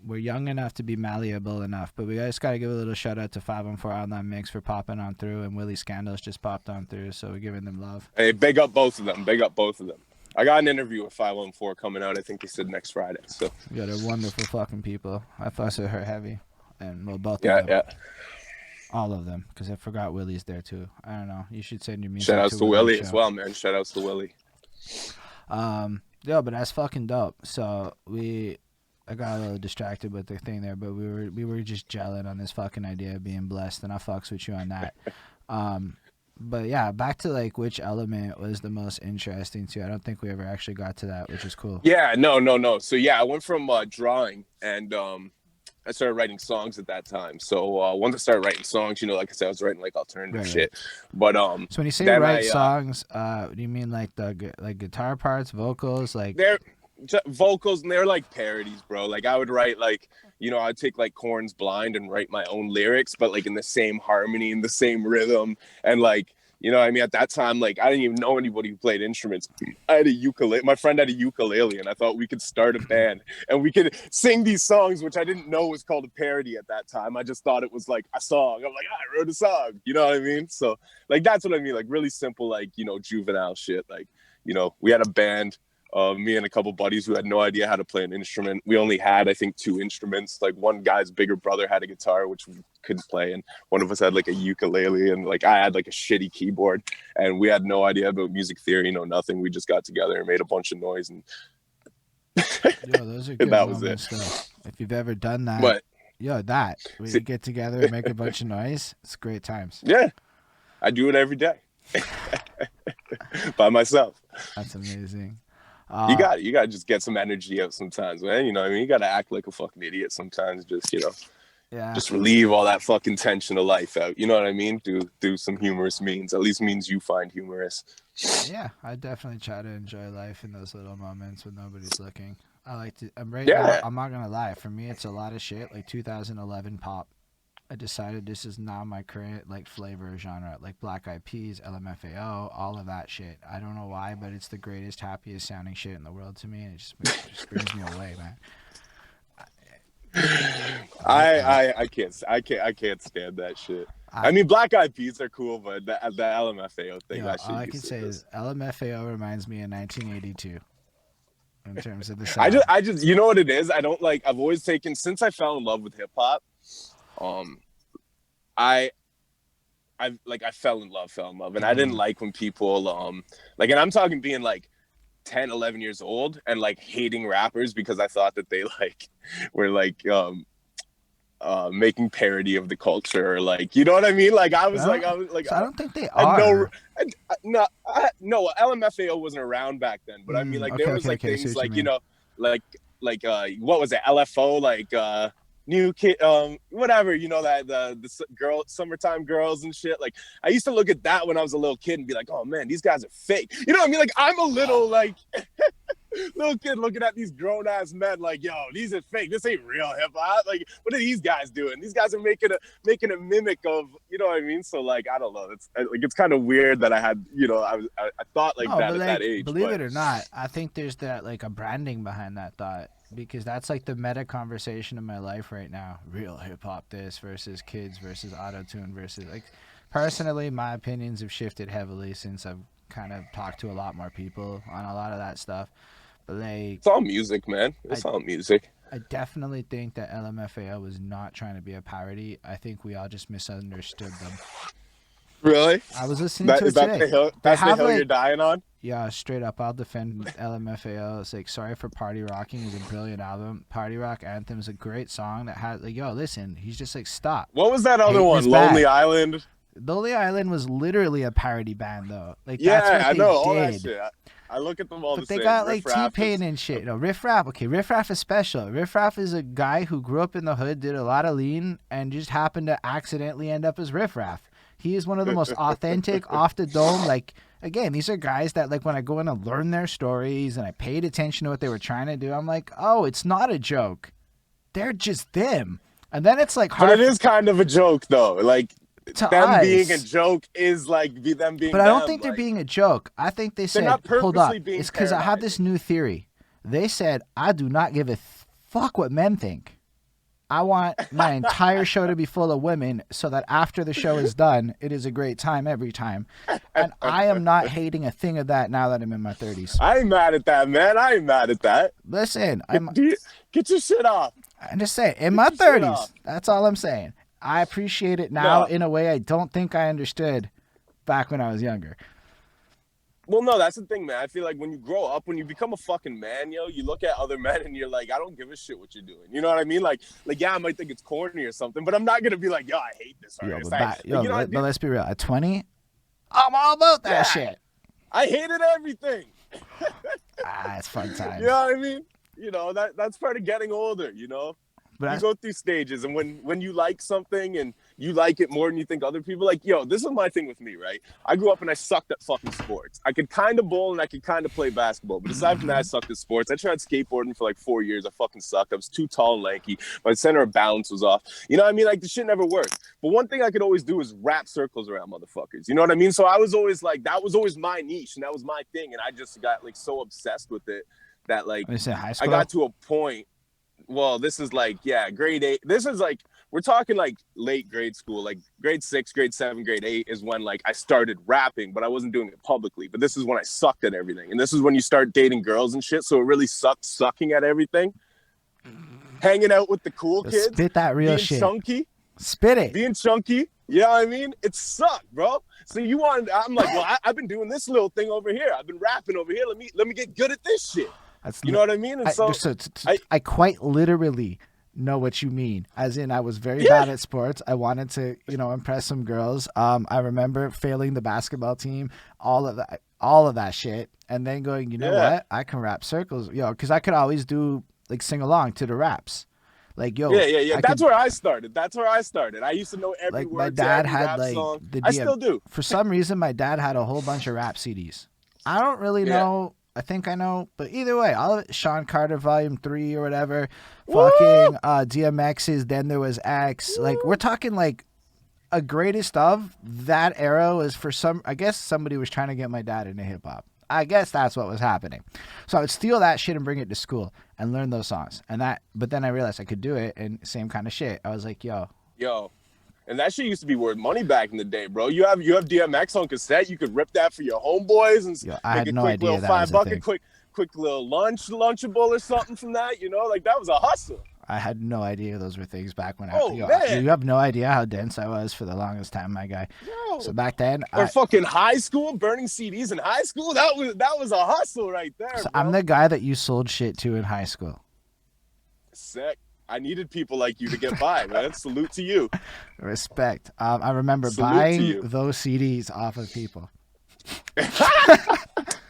we're young enough to be malleable enough, but we just gotta give a little shout out to 514 on that mix for popping on through, and Willie Scandals just popped on through, so we're giving them love. Hey, big up both of them. I got an interview with 514 coming out. I think he said next Friday. So yeah, they're wonderful fucking people. I fuss with her heavy, and well, both of them. Yeah. All of them, because I forgot Willie's there too. I don't know. You should send your music. Shout outs to Willie as well, man. Shout outs to Willie. But that's fucking dope. So I got a little distracted with the thing there, but we were just gelling on this fucking idea of being blessed, and I fucks with you on that. But yeah, back to like which element was the most interesting to you. I don't think we ever actually got to that, which is cool. Yeah, no. So yeah, I went from drawing and I started writing songs at that time. So once I started writing songs, like I said, I was writing like alternative shit. But so when you say write songs, do you mean like like guitar parts, vocals, like they're vocals, and they're like parodies, bro. Like I would write like, I'd take like Korn's Blind and write my own lyrics, but like in the same harmony, in the same rhythm, and like. I mean, at that time, like, I didn't even know anybody who played instruments. I had a ukulele. My friend had a ukulele, and I thought we could start a band, and we could sing these songs, which I didn't know was called a parody at that time. I just thought it was, like, a song. I'm like, I wrote a song. You know what I mean? So, like, that's what I mean. Like, really simple, like, juvenile shit. Like, we had a band. Me and a couple buddies who had no idea how to play an instrument. We only had, I think, 2 instruments. Like one guy's bigger brother had a guitar, which we couldn't play. And one of us had like a ukulele, and like I had like a shitty keyboard, and we had no idea about music theory, nothing. We just got together and made a bunch of noise. And those are good that was it. Stuff. If you've ever done that, but we get together and make a bunch of noise. It's great times. Yeah. I do it every day by myself. That's amazing. You got to just get some energy out sometimes, man. You know what I mean? You got to act like a fucking idiot sometimes. Just, just relieve all that fucking tension of life out. You know what I mean? Do some humorous means. At least means you find humorous. Yeah, I definitely try to enjoy life in those little moments when nobody's looking. I like to. I'm not gonna lie. For me, it's a lot of shit. Like 2011 pop. I decided this is now my current like flavor genre, like Black Eyed Peas, LMFAO, all of that shit. I don't know why, but it's the greatest, happiest sounding shit in the world to me, and it just brings me away, man. I can't stand that shit. I mean, Black Eyed Peas are cool, but the LMFAO thing, that shit. All I can say is LMFAO reminds me of 1982. In terms of the sound. I just, you know what it is? I don't like. I've always taken, since I fell in love with hip hop. I fell in love, and I didn't like when people, and I'm talking being like 10, 11 years old and like hating rappers because I thought that they like were like, making parody of the culture, or like, you know what I mean? Like I was like, so I don't think they I are. no, LMFAO wasn't around back then, but I mean, like, there was like things like, you know, like what was it, LFO, like new kid, whatever, you know, that the girl, summertime girls and shit. Like I used to look at that when I was a little kid and be like, oh man, these guys are fake. You know what I mean? Like I'm a little like little kid looking at these grown ass men like, yo, these are fake. This ain't real hip hop. Like, what are these guys doing? These guys are making a mimic of, you know what I mean? So like, I don't know. It's kind of weird that I had, you know, I thought like that at that age. Believe it or not, I think there's that like a branding behind that thought, because that's like the meta conversation of my life right now. Real hip hop this versus kids versus auto tune versus, like, personally, my opinions have shifted heavily since I've kind of talked to a lot more people on a lot of that stuff. But like, it's all music, man. It's all music. I definitely think that LMFAO was not trying to be a parody. I think we all just misunderstood them. Really? I was listening to it today. That's the hill you're dying on? Yeah, straight up. I'll defend LMFAO. It's like, Sorry for Party Rocking is a brilliant album. Party Rock Anthem is a great song that had, like, yo, listen, he's just like, stop. What was that other one? Lonely Island? Lonely Island was literally a parody band, though. Like, yeah, that's what I know, did. all that shit. I look at them all but the same. But they got like T-Pain and shit. No, Riff Raff. Okay, Riff Raff is special. Riff Raff is a guy who grew up in the hood, did a lot of lean, and just happened to accidentally end up as Riff Raff. He is one of the most authentic, off the dome. Like, again, these are guys that, like, when I go in and learn their stories and I paid attention to what they were trying to do, I'm like, oh, it's not a joke. They're just them. And then it's like hard. But it is kind of a joke, though. Like, them being a joke is like them being. But I don't think they're being a joke. I think they said, hold up, it's because I have this new theory. They said, I do not give a fuck what men think. I want my entire show to be full of women so that after the show is done, it is a great time every time. And I am not hating a thing of that now that I'm in my 30s. I ain't mad at that, man. I ain't mad at that. Listen, get your shit off. I'm just saying, in my 30s, that's all I'm saying. I appreciate it now in a way I don't think I understood back when I was younger. Well, no, that's the thing, man. I feel like when you grow up, when you become a fucking man, yo, you look at other men and you're like, I don't give a shit what you're doing. You know what I mean? Like, yeah, I might think it's corny or something, but I'm not gonna be like, yo, I hate this artist. But let's be real. At 20, I'm all about that shit. I hated everything. It's fun times. You know what I mean? You know, that's part of getting older, you know? But you go through stages, and when you like something and you like it more than you think other people, like, yo, this is my thing with me, right? I grew up and I sucked at fucking sports. I could kind of bowl and I could kind of play basketball, but aside from that, I sucked at sports. I tried skateboarding for like 4 years. I fucking sucked. I was too tall and lanky. My center of balance was off. You know what I mean? Like, the shit never worked. But one thing I could always do is wrap circles around motherfuckers. You know what I mean? So I was always like, that was always my niche, and that was my thing, and I just got like so obsessed with it that like I got to a point. Well, this is like, grade 8. This is like, we're talking like late grade school, like grade 6, grade 7, grade 8 is when like I started rapping, but I wasn't doing it publicly. But this is when I sucked at everything. And this is when you start dating girls and shit. So it really sucked sucking at everything. Hanging out with the cool kids. Spit that real shit. Being chunky. Spit it. Being chunky. You know what I mean? It sucked, bro. So I'm like, well, I've been doing this little thing over here. I've been rapping over here. Let me get good at this shit. You know what I mean? And I quite literally know what you mean. As in, I was very bad at sports. I wanted to, impress some girls. I remember failing the basketball team, all of that shit, and then going, you know what? I can rap circles, because I could always do like sing along to the raps. Like, yo, That's where I started. I used to know every word. My dad had like song. I still do. For some reason, my dad had a whole bunch of rap CDs. I don't really know. I think I know, but either way, all of it, Sean Carter Volume 3 or whatever, fucking DMX's Then There Was X. Like, we're talking like a greatest of that era was I guess somebody was trying to get my dad into hip hop. I guess that's what was happening. So I would steal that shit and bring it to school and learn those songs. But then I realized I could do it, and same kind of shit. I was like, yo. And that shit used to be worth money back in the day, bro. You have DMX on cassette. You could rip that for your homeboys and I had no idea little that was a thing. quick little lunchable or something from that. Like that was a hustle. I had no idea those were things back when man. You have no idea how dense I was for the longest time, my guy. So back then, fucking high school, burning CDs in high school. That was a hustle right there. So bro. I'm the guy that you sold shit to in high school. Sick. I needed people like you to get by, man. Salute to you. Respect. I remember Salute to buying you. those CDs off of people.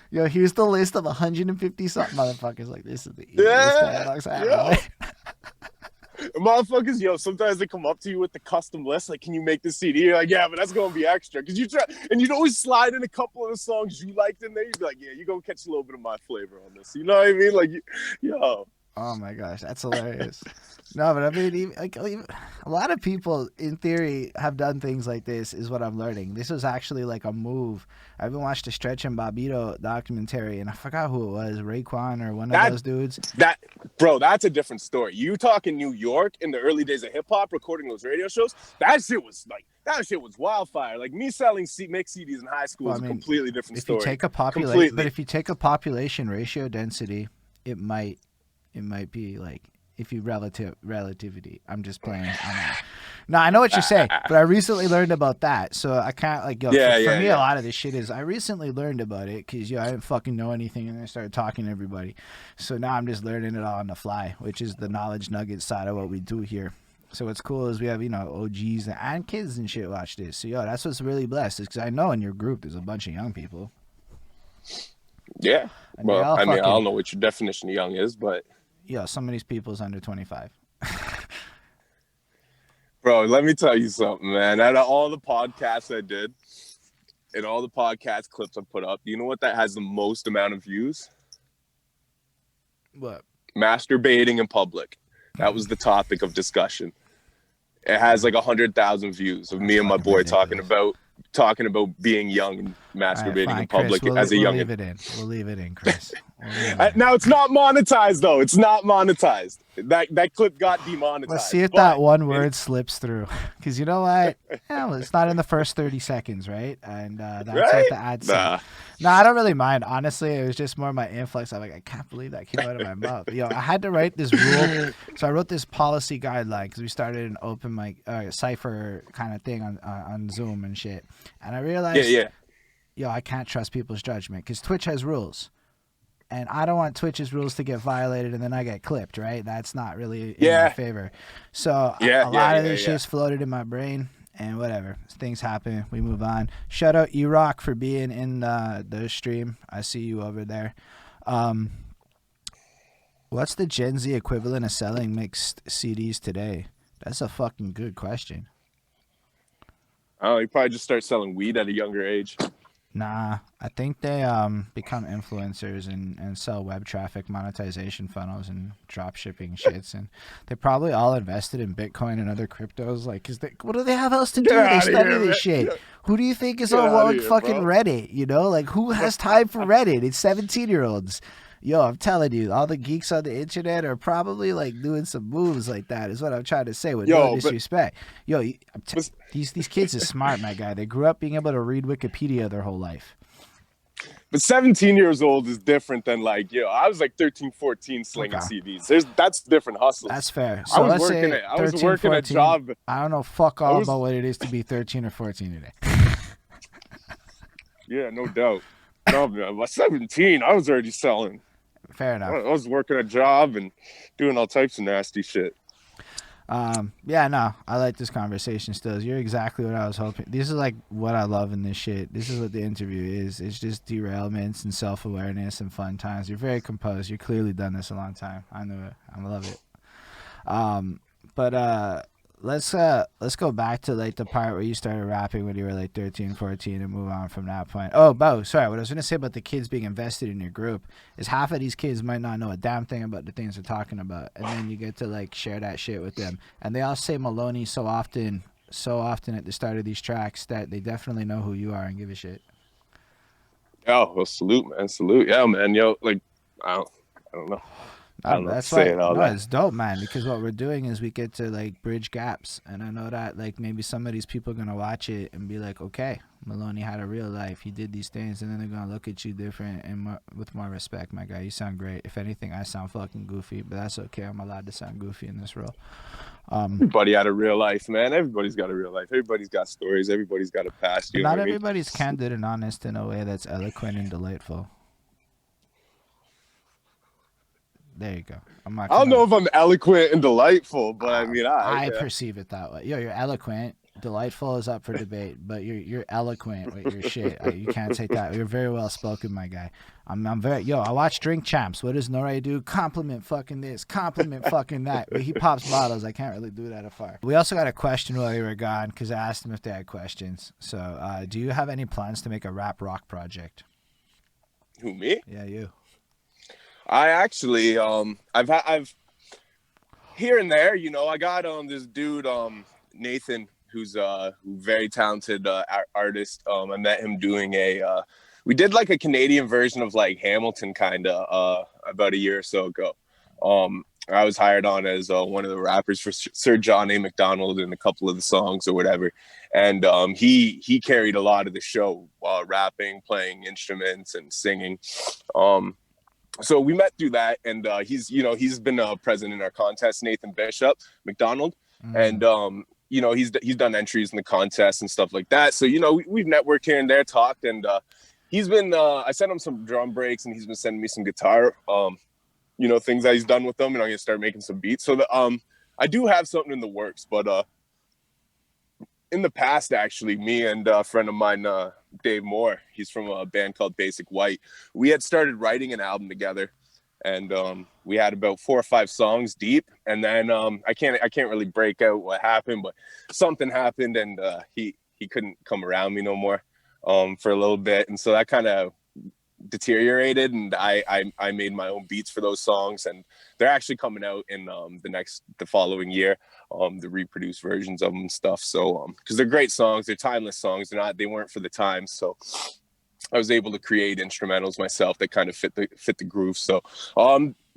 Yo, here's the list of 150 something motherfuckers. Like, this is the easiest $10 I have. Motherfuckers, yo, sometimes they come up to you with the custom list, like, can you make this CD? You're like, yeah, but that's gonna be extra. Cause you try, and you'd always slide in a couple of the songs you liked in there. You'd be like, yeah, you're gonna catch a little bit of my flavor on this. You know what I mean? Like, yo. Oh my gosh, that's hilarious. No, but I mean, even, a lot of people, in theory, have done things like this, is what I'm learning. This was actually like a move. I even watched a Stretch and Bobbito documentary, and I forgot who it was, Raekwon or one of those dudes. Bro, that's a different story. You talk in New York in the early days of hip hop, recording those radio shows. That shit was wildfire. Like me selling mix CDs in high school is a completely different story. If you take a population ratio density, it might be like, if you relativity. I'm just playing. No, I know what you're saying, but I recently learned about that, so I can't like. For me, a lot of this shit is I recently learned about it because I didn't fucking know anything, and I started talking to everybody. So now I'm just learning it all on the fly, which is the knowledge nugget side of what we do here. So what's cool is we have OGs and kids and shit watch this. So that's what's really blessed, is because I know in your group there's a bunch of young people. Yeah, well, I mean, I don't know what your definition of young is, but. Some of these people's under 25. Bro, let me tell you something, man. Out of all the podcasts I did and all the podcast clips I put up, do you know what that has the most amount of views? What? Masturbating in public. That was the topic of discussion. It has like 100,000 views of me and my boy talking about being young and masturbating in public as a youngin'. We'll leave it in, Chris. Now it's not monetized though. It's not monetized. That clip got demonetized. Let's see if that one word slips through. Because you know what? Yeah, it's not in the first 30 seconds, right? And that's what the ad said. No, I don't really mind. Honestly, it was just more my influx. I'm like, I can't believe that came out of my mouth. I had to write this rule. So I wrote this policy guideline because we started an open mic cipher kind of thing on Zoom and shit. And I realized, I can't trust people's judgment because Twitch has rules. And I don't want Twitch's rules to get violated and then I get clipped, right? That's not really in my favor. So a lot of this shit's floated in my brain. And whatever, things happen. We move on. Shout out E-Rock for being in the stream. I see you over there. What's the Gen Z equivalent of selling mixed CDs today? That's a fucking good question. Oh, you probably just start selling weed at a younger age. Nah, I think they become influencers and sell web traffic monetization funnels and drop shipping shits, and they probably all invested in Bitcoin and other cryptos. Like, what do they have else to do? They study this shit. Who do you think is on fucking Reddit? Like, who has time for Reddit? It's 17-year-olds. Yo, I'm telling you, all the geeks on the internet are probably like doing some moves like that. Is what I'm trying to say with no disrespect. These kids are smart, my guy. They grew up being able to read Wikipedia their whole life. But 17 years old is different than like, I was like 13, 14 slinging CDs. That's different hustles. That's fair. So I was working a job. I don't know fuck all about what it is to be 13 or 14 today. Yeah, no doubt. No, man, by 17, I was already selling. Fair enough. I was working a job and doing all types of nasty shit. I like this conversation still. You're exactly what I was hoping. This is like what I love in this shit. This is what the interview is. It's just derailments and self-awareness and fun times. You're very composed. You've clearly done this a long time. I knew it. I love it. Let's go back to like the part where you started rapping when you were like 13, 14 and move on from that point. Oh, Bo, sorry. What I was going to say about the kids being invested in your group is half of these kids might not know a damn thing about the things they're talking about. And then you get to like share that shit with them. And they all say MLNY so often at the start of these tracks that they definitely know who you are and give a shit. Oh, well, salute, man. Salute. Yeah, man. Yo, like, I don't know. That's why it's dope, man, because what we're doing is we get to like bridge gaps, and I know that like maybe some of these people are gonna watch it and be like, okay, MLNY had a real life, he did these things, and then they're gonna look at you different and with more respect. My guy, you sound great. If anything, I sound fucking goofy, but that's okay. I'm allowed to sound goofy in this role. Everybody had a real life, man. Everybody's got a real life. Everybody's got stories. Everybody's got a past. Not everybody's candid and honest in a way that's eloquent and delightful. There you go. I'm not I don't gonna. know if I'm eloquent and delightful, but I mean, I yeah. perceive it that way. Yo, you're eloquent. Delightful is up for debate, but you're eloquent with your shit. You can't take that. You're very well spoken, my guy. I'm very I watch Drink Champs. What does Noré do? Compliment fucking this, compliment fucking that. But he pops bottles. I can't really do that afar. We also got a question while you were gone because I asked them if they had questions. So, do you have any plans to make a rap rock project? Who, me? Yeah, you. I actually I've here and there, I got this dude Nathan, who's a very talented artist. I met him doing we did like a Canadian version of like Hamilton kind of about a year or so ago. I was hired on as one of the rappers for Sir John A. Macdonald in a couple of the songs or whatever. And he carried a lot of the show, rapping, playing instruments and singing. So we met through that, and he's been present in our contest, Nathan Bishop McDonald. And he's done entries in the contest and stuff like that. So we've networked here and there, talked, and he's been I sent him some drum breaks, and he's been sending me some guitar things that he's done with them, and I'm gonna start making some beats. So I do have something in the works, but in the past, actually, me and a friend of mine, Dave Moore, he's from a band called Basic White, we had started writing an album together, and we had about 4 or 5 songs deep, and then I can't really break out what happened, but something happened, and he couldn't come around me no more for a little bit, and so that kind of deteriorated, and I made my own beats for those songs, and they're actually coming out in the following year, the reproduced versions of them and stuff. So because they're great songs, they're timeless songs, they weren't for the time, so I was able to create instrumentals myself that kind of fit the groove. So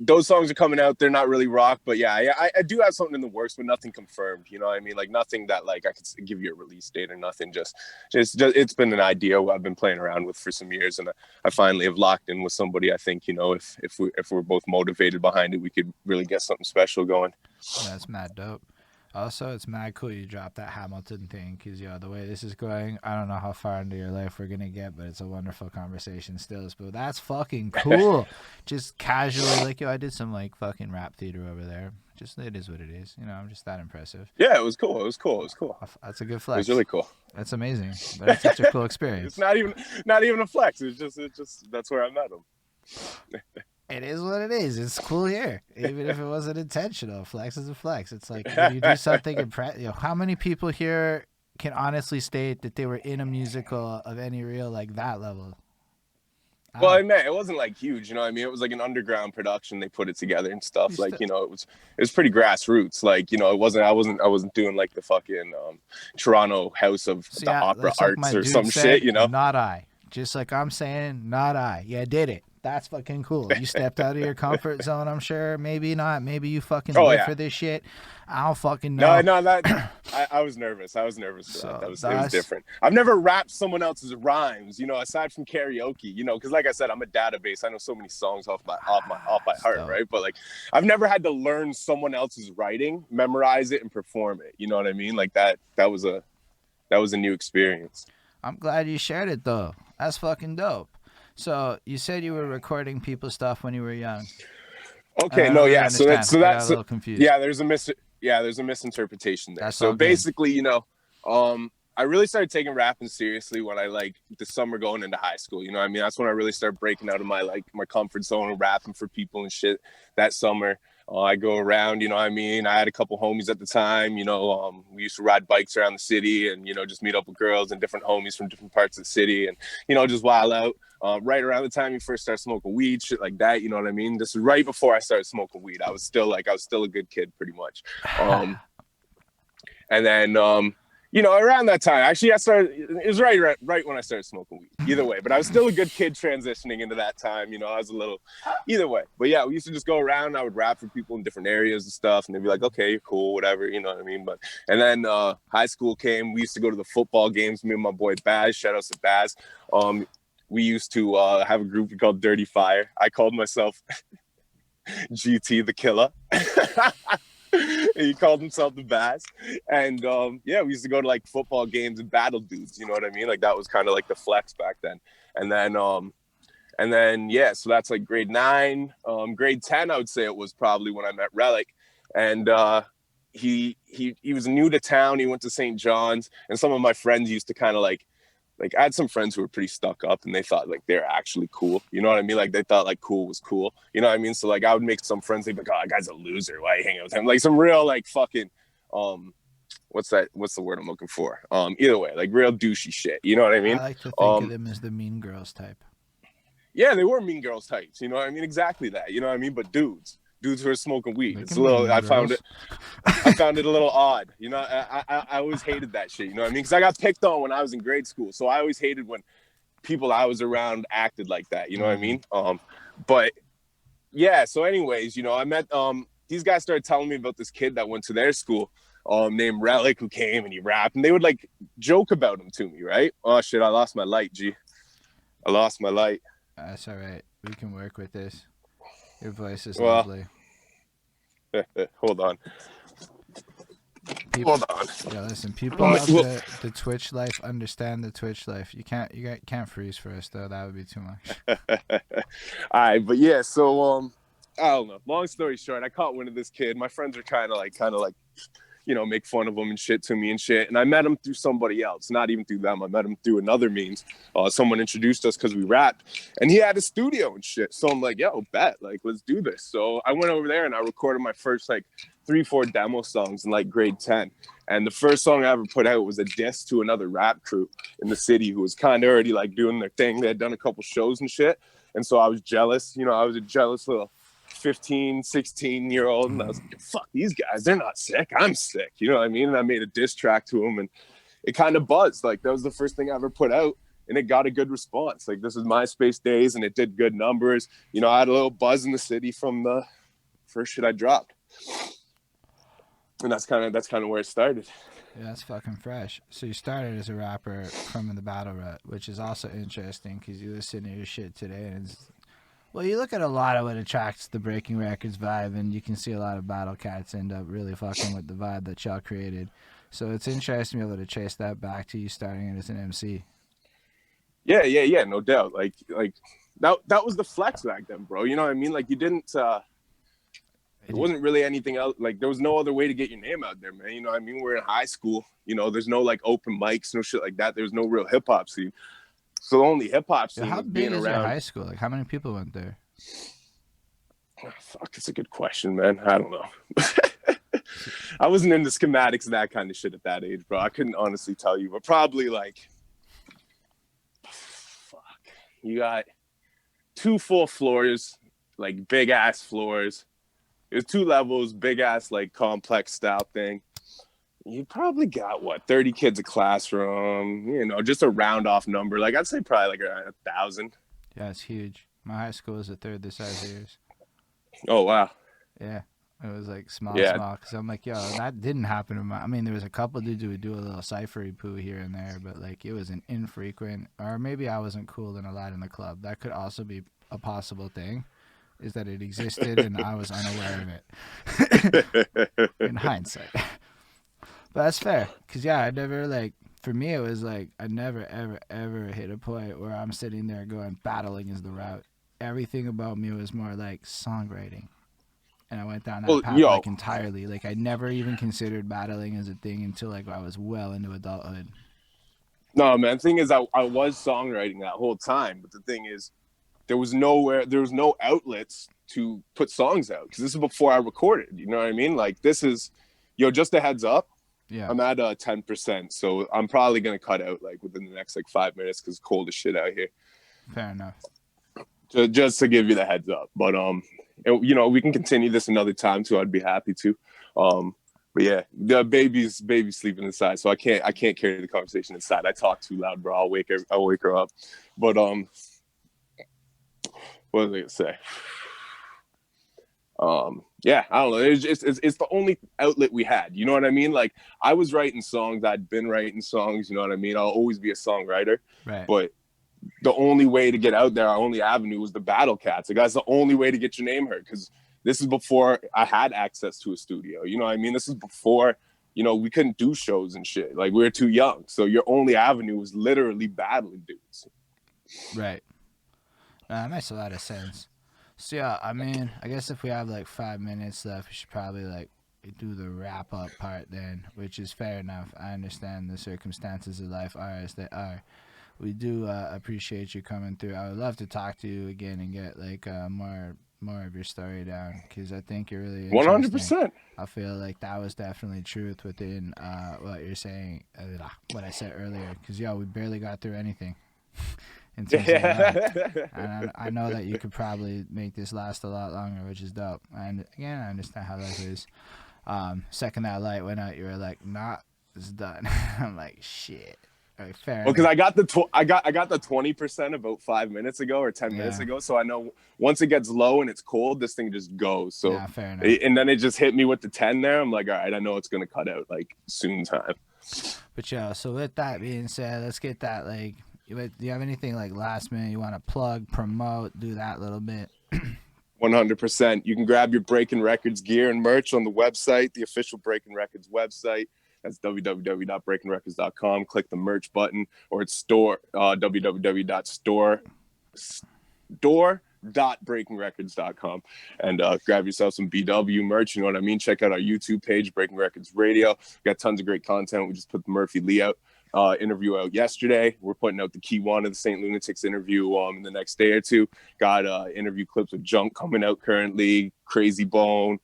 those songs are coming out. They're not really rock, but yeah, I do have something in the works, but nothing confirmed. You know what I mean? Like nothing that like I could give you a release date or nothing. Just it's been an idea I've been playing around with for some years, and I finally have locked in with somebody. I think if we're both motivated behind it, we could really get something special going. Yeah, that's mad dope. Also, it's mad cool you dropped that Hamilton thing because, the way this is going, I don't know how far into your life we're going to get, but it's a wonderful conversation still. But that's fucking cool. Just casually, like, I did some, like, fucking rap theater over there. Just, it is what it is. I'm just that impressive. Yeah, it was cool. That's a good flex. It was really cool. That's amazing. But it's such a cool experience. It's not even a flex. It's just that's where I met him. It is what it is. It's cool here, even if it wasn't intentional. Flex is a flex. It's like when you do something how many people here can honestly state that they were in a musical of any real like that level? Well, I mean, it wasn't like huge, you know what I mean? It was like an underground production. They put it together and stuff. Like, it was pretty grassroots. Like, I wasn't doing like the fucking Toronto House of the Opera Arts or some shit, Not I. Just like I'm saying, not I. Yeah, did it. That's fucking cool. You stepped out of your comfort zone, I'm sure. Maybe not. Maybe you fucking live for this shit. I don't fucking know. No, I was nervous. I was nervous for that. It was different. I've never rapped someone else's rhymes, aside from karaoke, because like I said, I'm a database. I know so many songs off by heart, right? But like, I've never had to learn someone else's writing, memorize it, and perform it. You know what I mean? Like that was a new experience. I'm glad you shared it though. That's fucking dope. So you said you were recording people's stuff when you were young. Okay, no, yeah. So that's a little confused. Yeah, there's a misinterpretation there. That's so basically, I really started taking rapping seriously when I like the summer going into high school. You know what I mean? That's when I really started breaking out of my comfort zone and rapping for people and shit that summer. I go around, you know what I mean? I had a couple homies at the time, we used to ride bikes around the city and, just meet up with girls and different homies from different parts of the city and, just wild out. Right around the time you first start smoking weed, shit like that, you know what I mean? This is right before I started smoking weed. I was still a good kid pretty much. And then, around that time, actually it was right when I started smoking weed, either way, but I was still a good kid transitioning into that time. I was a little, either way, but yeah, we used to just go around. I would rap for people in different areas and stuff. And they'd be like, okay, you're cool, whatever, you know what I mean? And then high school came, we used to go to the football games, me and my boy Baz, shout out to Baz. We used to have a group called Dirty Fire. I called myself GT the Killer. He called himself the Bass. And we used to go to like football games and battle dudes, you know what I mean? Like that was kind of like the flex back then. And then And then, yeah, so that's like grade 9. Grade 10, I would say it was probably when I met Relic. And he was new to town. He went to St. John's. And some of my friends used to kind of like I had some friends who were pretty stuck up and they thought like they're actually cool. You know what I mean? Like they thought like cool was cool. You know what I mean? So like I would make some friends, they'd be like, oh, that guy's a loser. Why are you hanging out with him? Like some real like fucking, what's the word I'm looking for? Either way, like real douchey shit. You know what I mean? I like to think of them as the mean girls type. Yeah, they were mean girls types. You know what I mean? Exactly that. You know what I mean? But dudes who are smoking weed. It's a little. I found it a little odd. You know, I always hated that shit. You know what I mean? Because I got picked on when I was in grade school, so I always hated when people I was around acted like that. You know what I mean? But yeah. So, anyways, you know, I met these guys started telling me about this kid that went to their school. Named Relic, who came and he rapped, and they would like joke about him to me, right? Oh shit, I lost my light, G. I lost my light. That's all right. We can work with this. Your voice is lovely. Hold on. Hold on. Yeah, listen. People of the Twitch life understand the Twitch life. You can't freeze for us though. That would be too much. All right, but yeah. So I don't know. Long story short, I caught wind of this kid. My friends are kind of like, you know, make fun of him and shit to me and shit. And I met him through somebody else, not even through them. I met him through another means. Someone introduced us because we rapped, and he had a studio and shit. So I'm like, yo, bet, like, let's do this. So I went over there and I recorded my first like 3-4 demo songs in like grade 10. And the first song I ever put out was a diss to another rap crew in the city who was kind of already like doing their thing. They had done a couple shows and shit. And so I was jealous. You know, I was a jealous little 15, 16-year-old, and I was like, fuck these guys, they're not sick, I'm sick, you know what I mean? And I made a diss track to them, and it kind of buzzed. Like that was the first thing I ever put out, and it got a good response. Like this was MySpace days, and it did good numbers. You know, I had a little buzz in the city from the first shit I dropped, and that's kind of where it started. Yeah, that's fucking fresh. So you started as a rapper from the battle rut, which is also interesting because you listen to your shit today and it's, well, you look at a lot of what attracts the Breaking Wreckords vibe, and you can see a lot of battle cats end up really fucking with the vibe that y'all created. So it's interesting to be able to trace that back to you starting it as an MC. Yeah, no doubt. Like that was the flex back then, bro. You know what I mean? Like you didn't. There wasn't really anything else. Like there was no other way to get your name out there, man. You know what I mean? We're in high school. You know, there's no like open mics, no shit like that. There's no real hip hop scene. So the only hip hop scene how was big being is around. Your high school? Like how many people went there? Oh, fuck, that's a good question, man. I don't know. I wasn't into schematics and that kind of shit at that age, bro. I couldn't honestly tell you, but probably like, fuck. You got 2 full floors, like big ass floors. There's 2 levels, big ass like complex style thing. You probably got 30 kids a classroom, you know, just a round off number. Like I'd say probably like around 1,000. Yeah, it's huge. My high school is a third the size of yours. Oh, wow. Yeah. It was like small. Because I'm like, yo, that didn't happen to my, I mean, there was a couple dudes who would do a little ciphery poo here and there, but like it was an infrequent, or maybe I wasn't cool and allowed in the club. That could also be a possible thing, is that it existed and I was unaware of it. In hindsight. But that's fair, because yeah, I never like, for me it was like, I never ever hit a point where I'm sitting there going, battling is the route. Everything about me was more like songwriting. And I went down that path like entirely. Like I never even considered battling as a thing until like I was well into adulthood. No, man, the thing is I was songwriting that whole time, but the thing is there was no outlets to put songs out, because this is before I recorded, you know what I mean? Like this is, just a heads up. Yeah, I'm at 10%, so I'm probably gonna cut out like within the next like 5 minutes because it's cold as shit out here. Fair enough. Just to give you the heads up, but we can continue this another time too. I'd be happy to. But yeah, the baby's sleeping inside, so I can't carry the conversation inside. I talk too loud, bro. I'll wake her up. But what was I gonna say? Yeah, I don't know. It's the only outlet we had. You know what I mean? Like I was writing songs. I'd been writing songs. You know what I mean? I'll always be a songwriter. Right. But the only way to get out there, our only avenue was the battle cats. Like that's the only way to get your name heard, because this is before I had access to a studio. You know what I mean? This is before, we couldn't do shows and shit. Like we were too young. So your only avenue was literally battling dudes. Right. That makes a lot of sense. So yeah, I mean, I guess if we have like 5 minutes left, we should probably like do the wrap up part then, which is fair enough. I understand the circumstances of life are as they are. We do appreciate you coming through. I would love to talk to you again and get like more of your story down because I think you're really interesting. 100%. I feel like that was definitely truth within what you're saying, what I said earlier. Because yo, we barely got through anything in terms of light. And I know that you could probably make this last a lot longer, which is dope. And again, I understand how life is. Second that light went out, you were like, "Nah, it's done." I'm like, "Shit." All right, fair Well, because enough. I got the 20% about 5 minutes ago or 10 minutes Yeah, ago, so I know once it gets low and it's cold, this thing just goes. So, yeah, fair enough. and then it just hit me with the 10 there. I'm like, all right, I know it's gonna cut out like soon time. But yeah, so with that being said, let's get that like. Do you have anything like last minute you want to plug, promote, do that little bit? 100%. You can grab your Breaking Wreckords gear and merch on the website, the official Breaking Wreckords website. That's www.breakingwreckords.com. Click the merch button, or it's store www.store.breakingwreckords.com, and grab yourself some BW merch. You know what I mean? Check out our YouTube page, Breaking Wreckords Radio. We got tons of great content. We just put the Murphy Lee interview out yesterday. We're putting out the Key One of the St. Lunatics interview in the next day or two. Got interview clips with Junk coming out currently, Crazy Bone,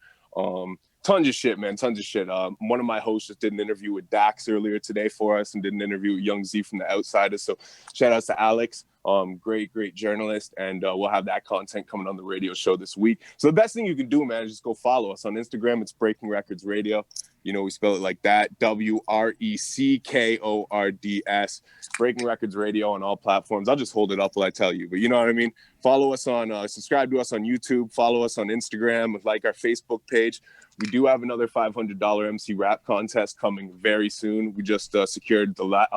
tons of shit, man, tons of shit. One of my hosts just did an interview with Dax earlier today for us and did an interview with Young Z from The Outsiders. So shout outs to Alex, great journalist, and we'll have that content coming on the radio show this week. So the best thing you can do, man, is just go follow us on Instagram. It's Breaking Wreckords Radio. You know, we spell it like that, WRECKORDS, Breaking Wreckords Radio on all platforms. I'll just hold it up while I tell you, but you know what I mean? Follow us on, subscribe to us on YouTube, follow us on Instagram, like our Facebook page. We do have another $500 MC rap contest coming very soon. We just secured the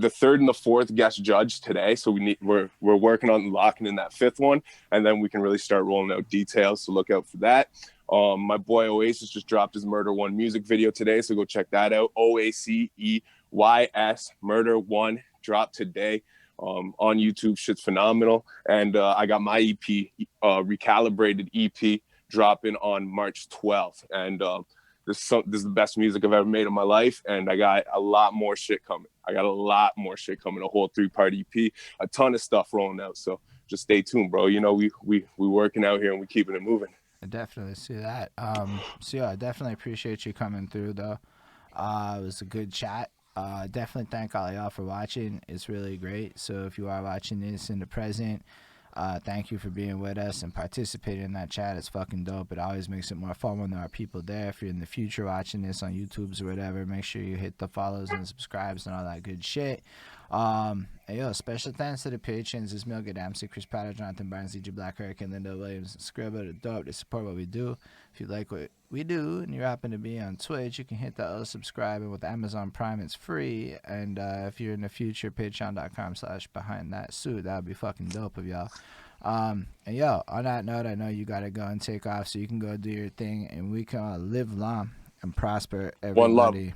third and the fourth guest judge today, so we're working on locking in that fifth one, and then we can really start rolling out details. So look out for that. My boy Oasis just dropped his Murder One music video today, so go check that out. OACEYS Murder One dropped today on YouTube. Shit's phenomenal. And I got my EP, recalibrated EP, dropping on March 12th. And this is the best music I've ever made in my life, and I got a lot more shit coming. A whole 3-part EP, a ton of stuff rolling out. So just stay tuned, bro. You know, we working out here and we keeping it moving. I definitely see that. So yeah, I definitely appreciate you coming through though. It was a good chat. Definitely thank all y'all for watching. It's really great. So if you are watching this in the present, thank you for being with us and participating in that chat. It's fucking dope. It always makes it more fun when there are people there. If you're in the future watching this on YouTube's or whatever, make sure you hit the follows and subscribes and all that good shit. Yo, special thanks to the patrons: Ismail Gadamsi, Chris Pratt, Jonathan Barnes, E.G. Black Hurricane, Linda Williams, Scribble, the dope. They support what we do. If you like what we do and you happen to be on Twitch, you can hit that little subscribe, and with Amazon Prime it's free. And if you're in the future, patreon.com/behind that suit. That would be fucking dope of y'all. And yo, on that note, I know you gotta go and take off, so you can go do your thing, and we can live long and prosper, One love. everybody.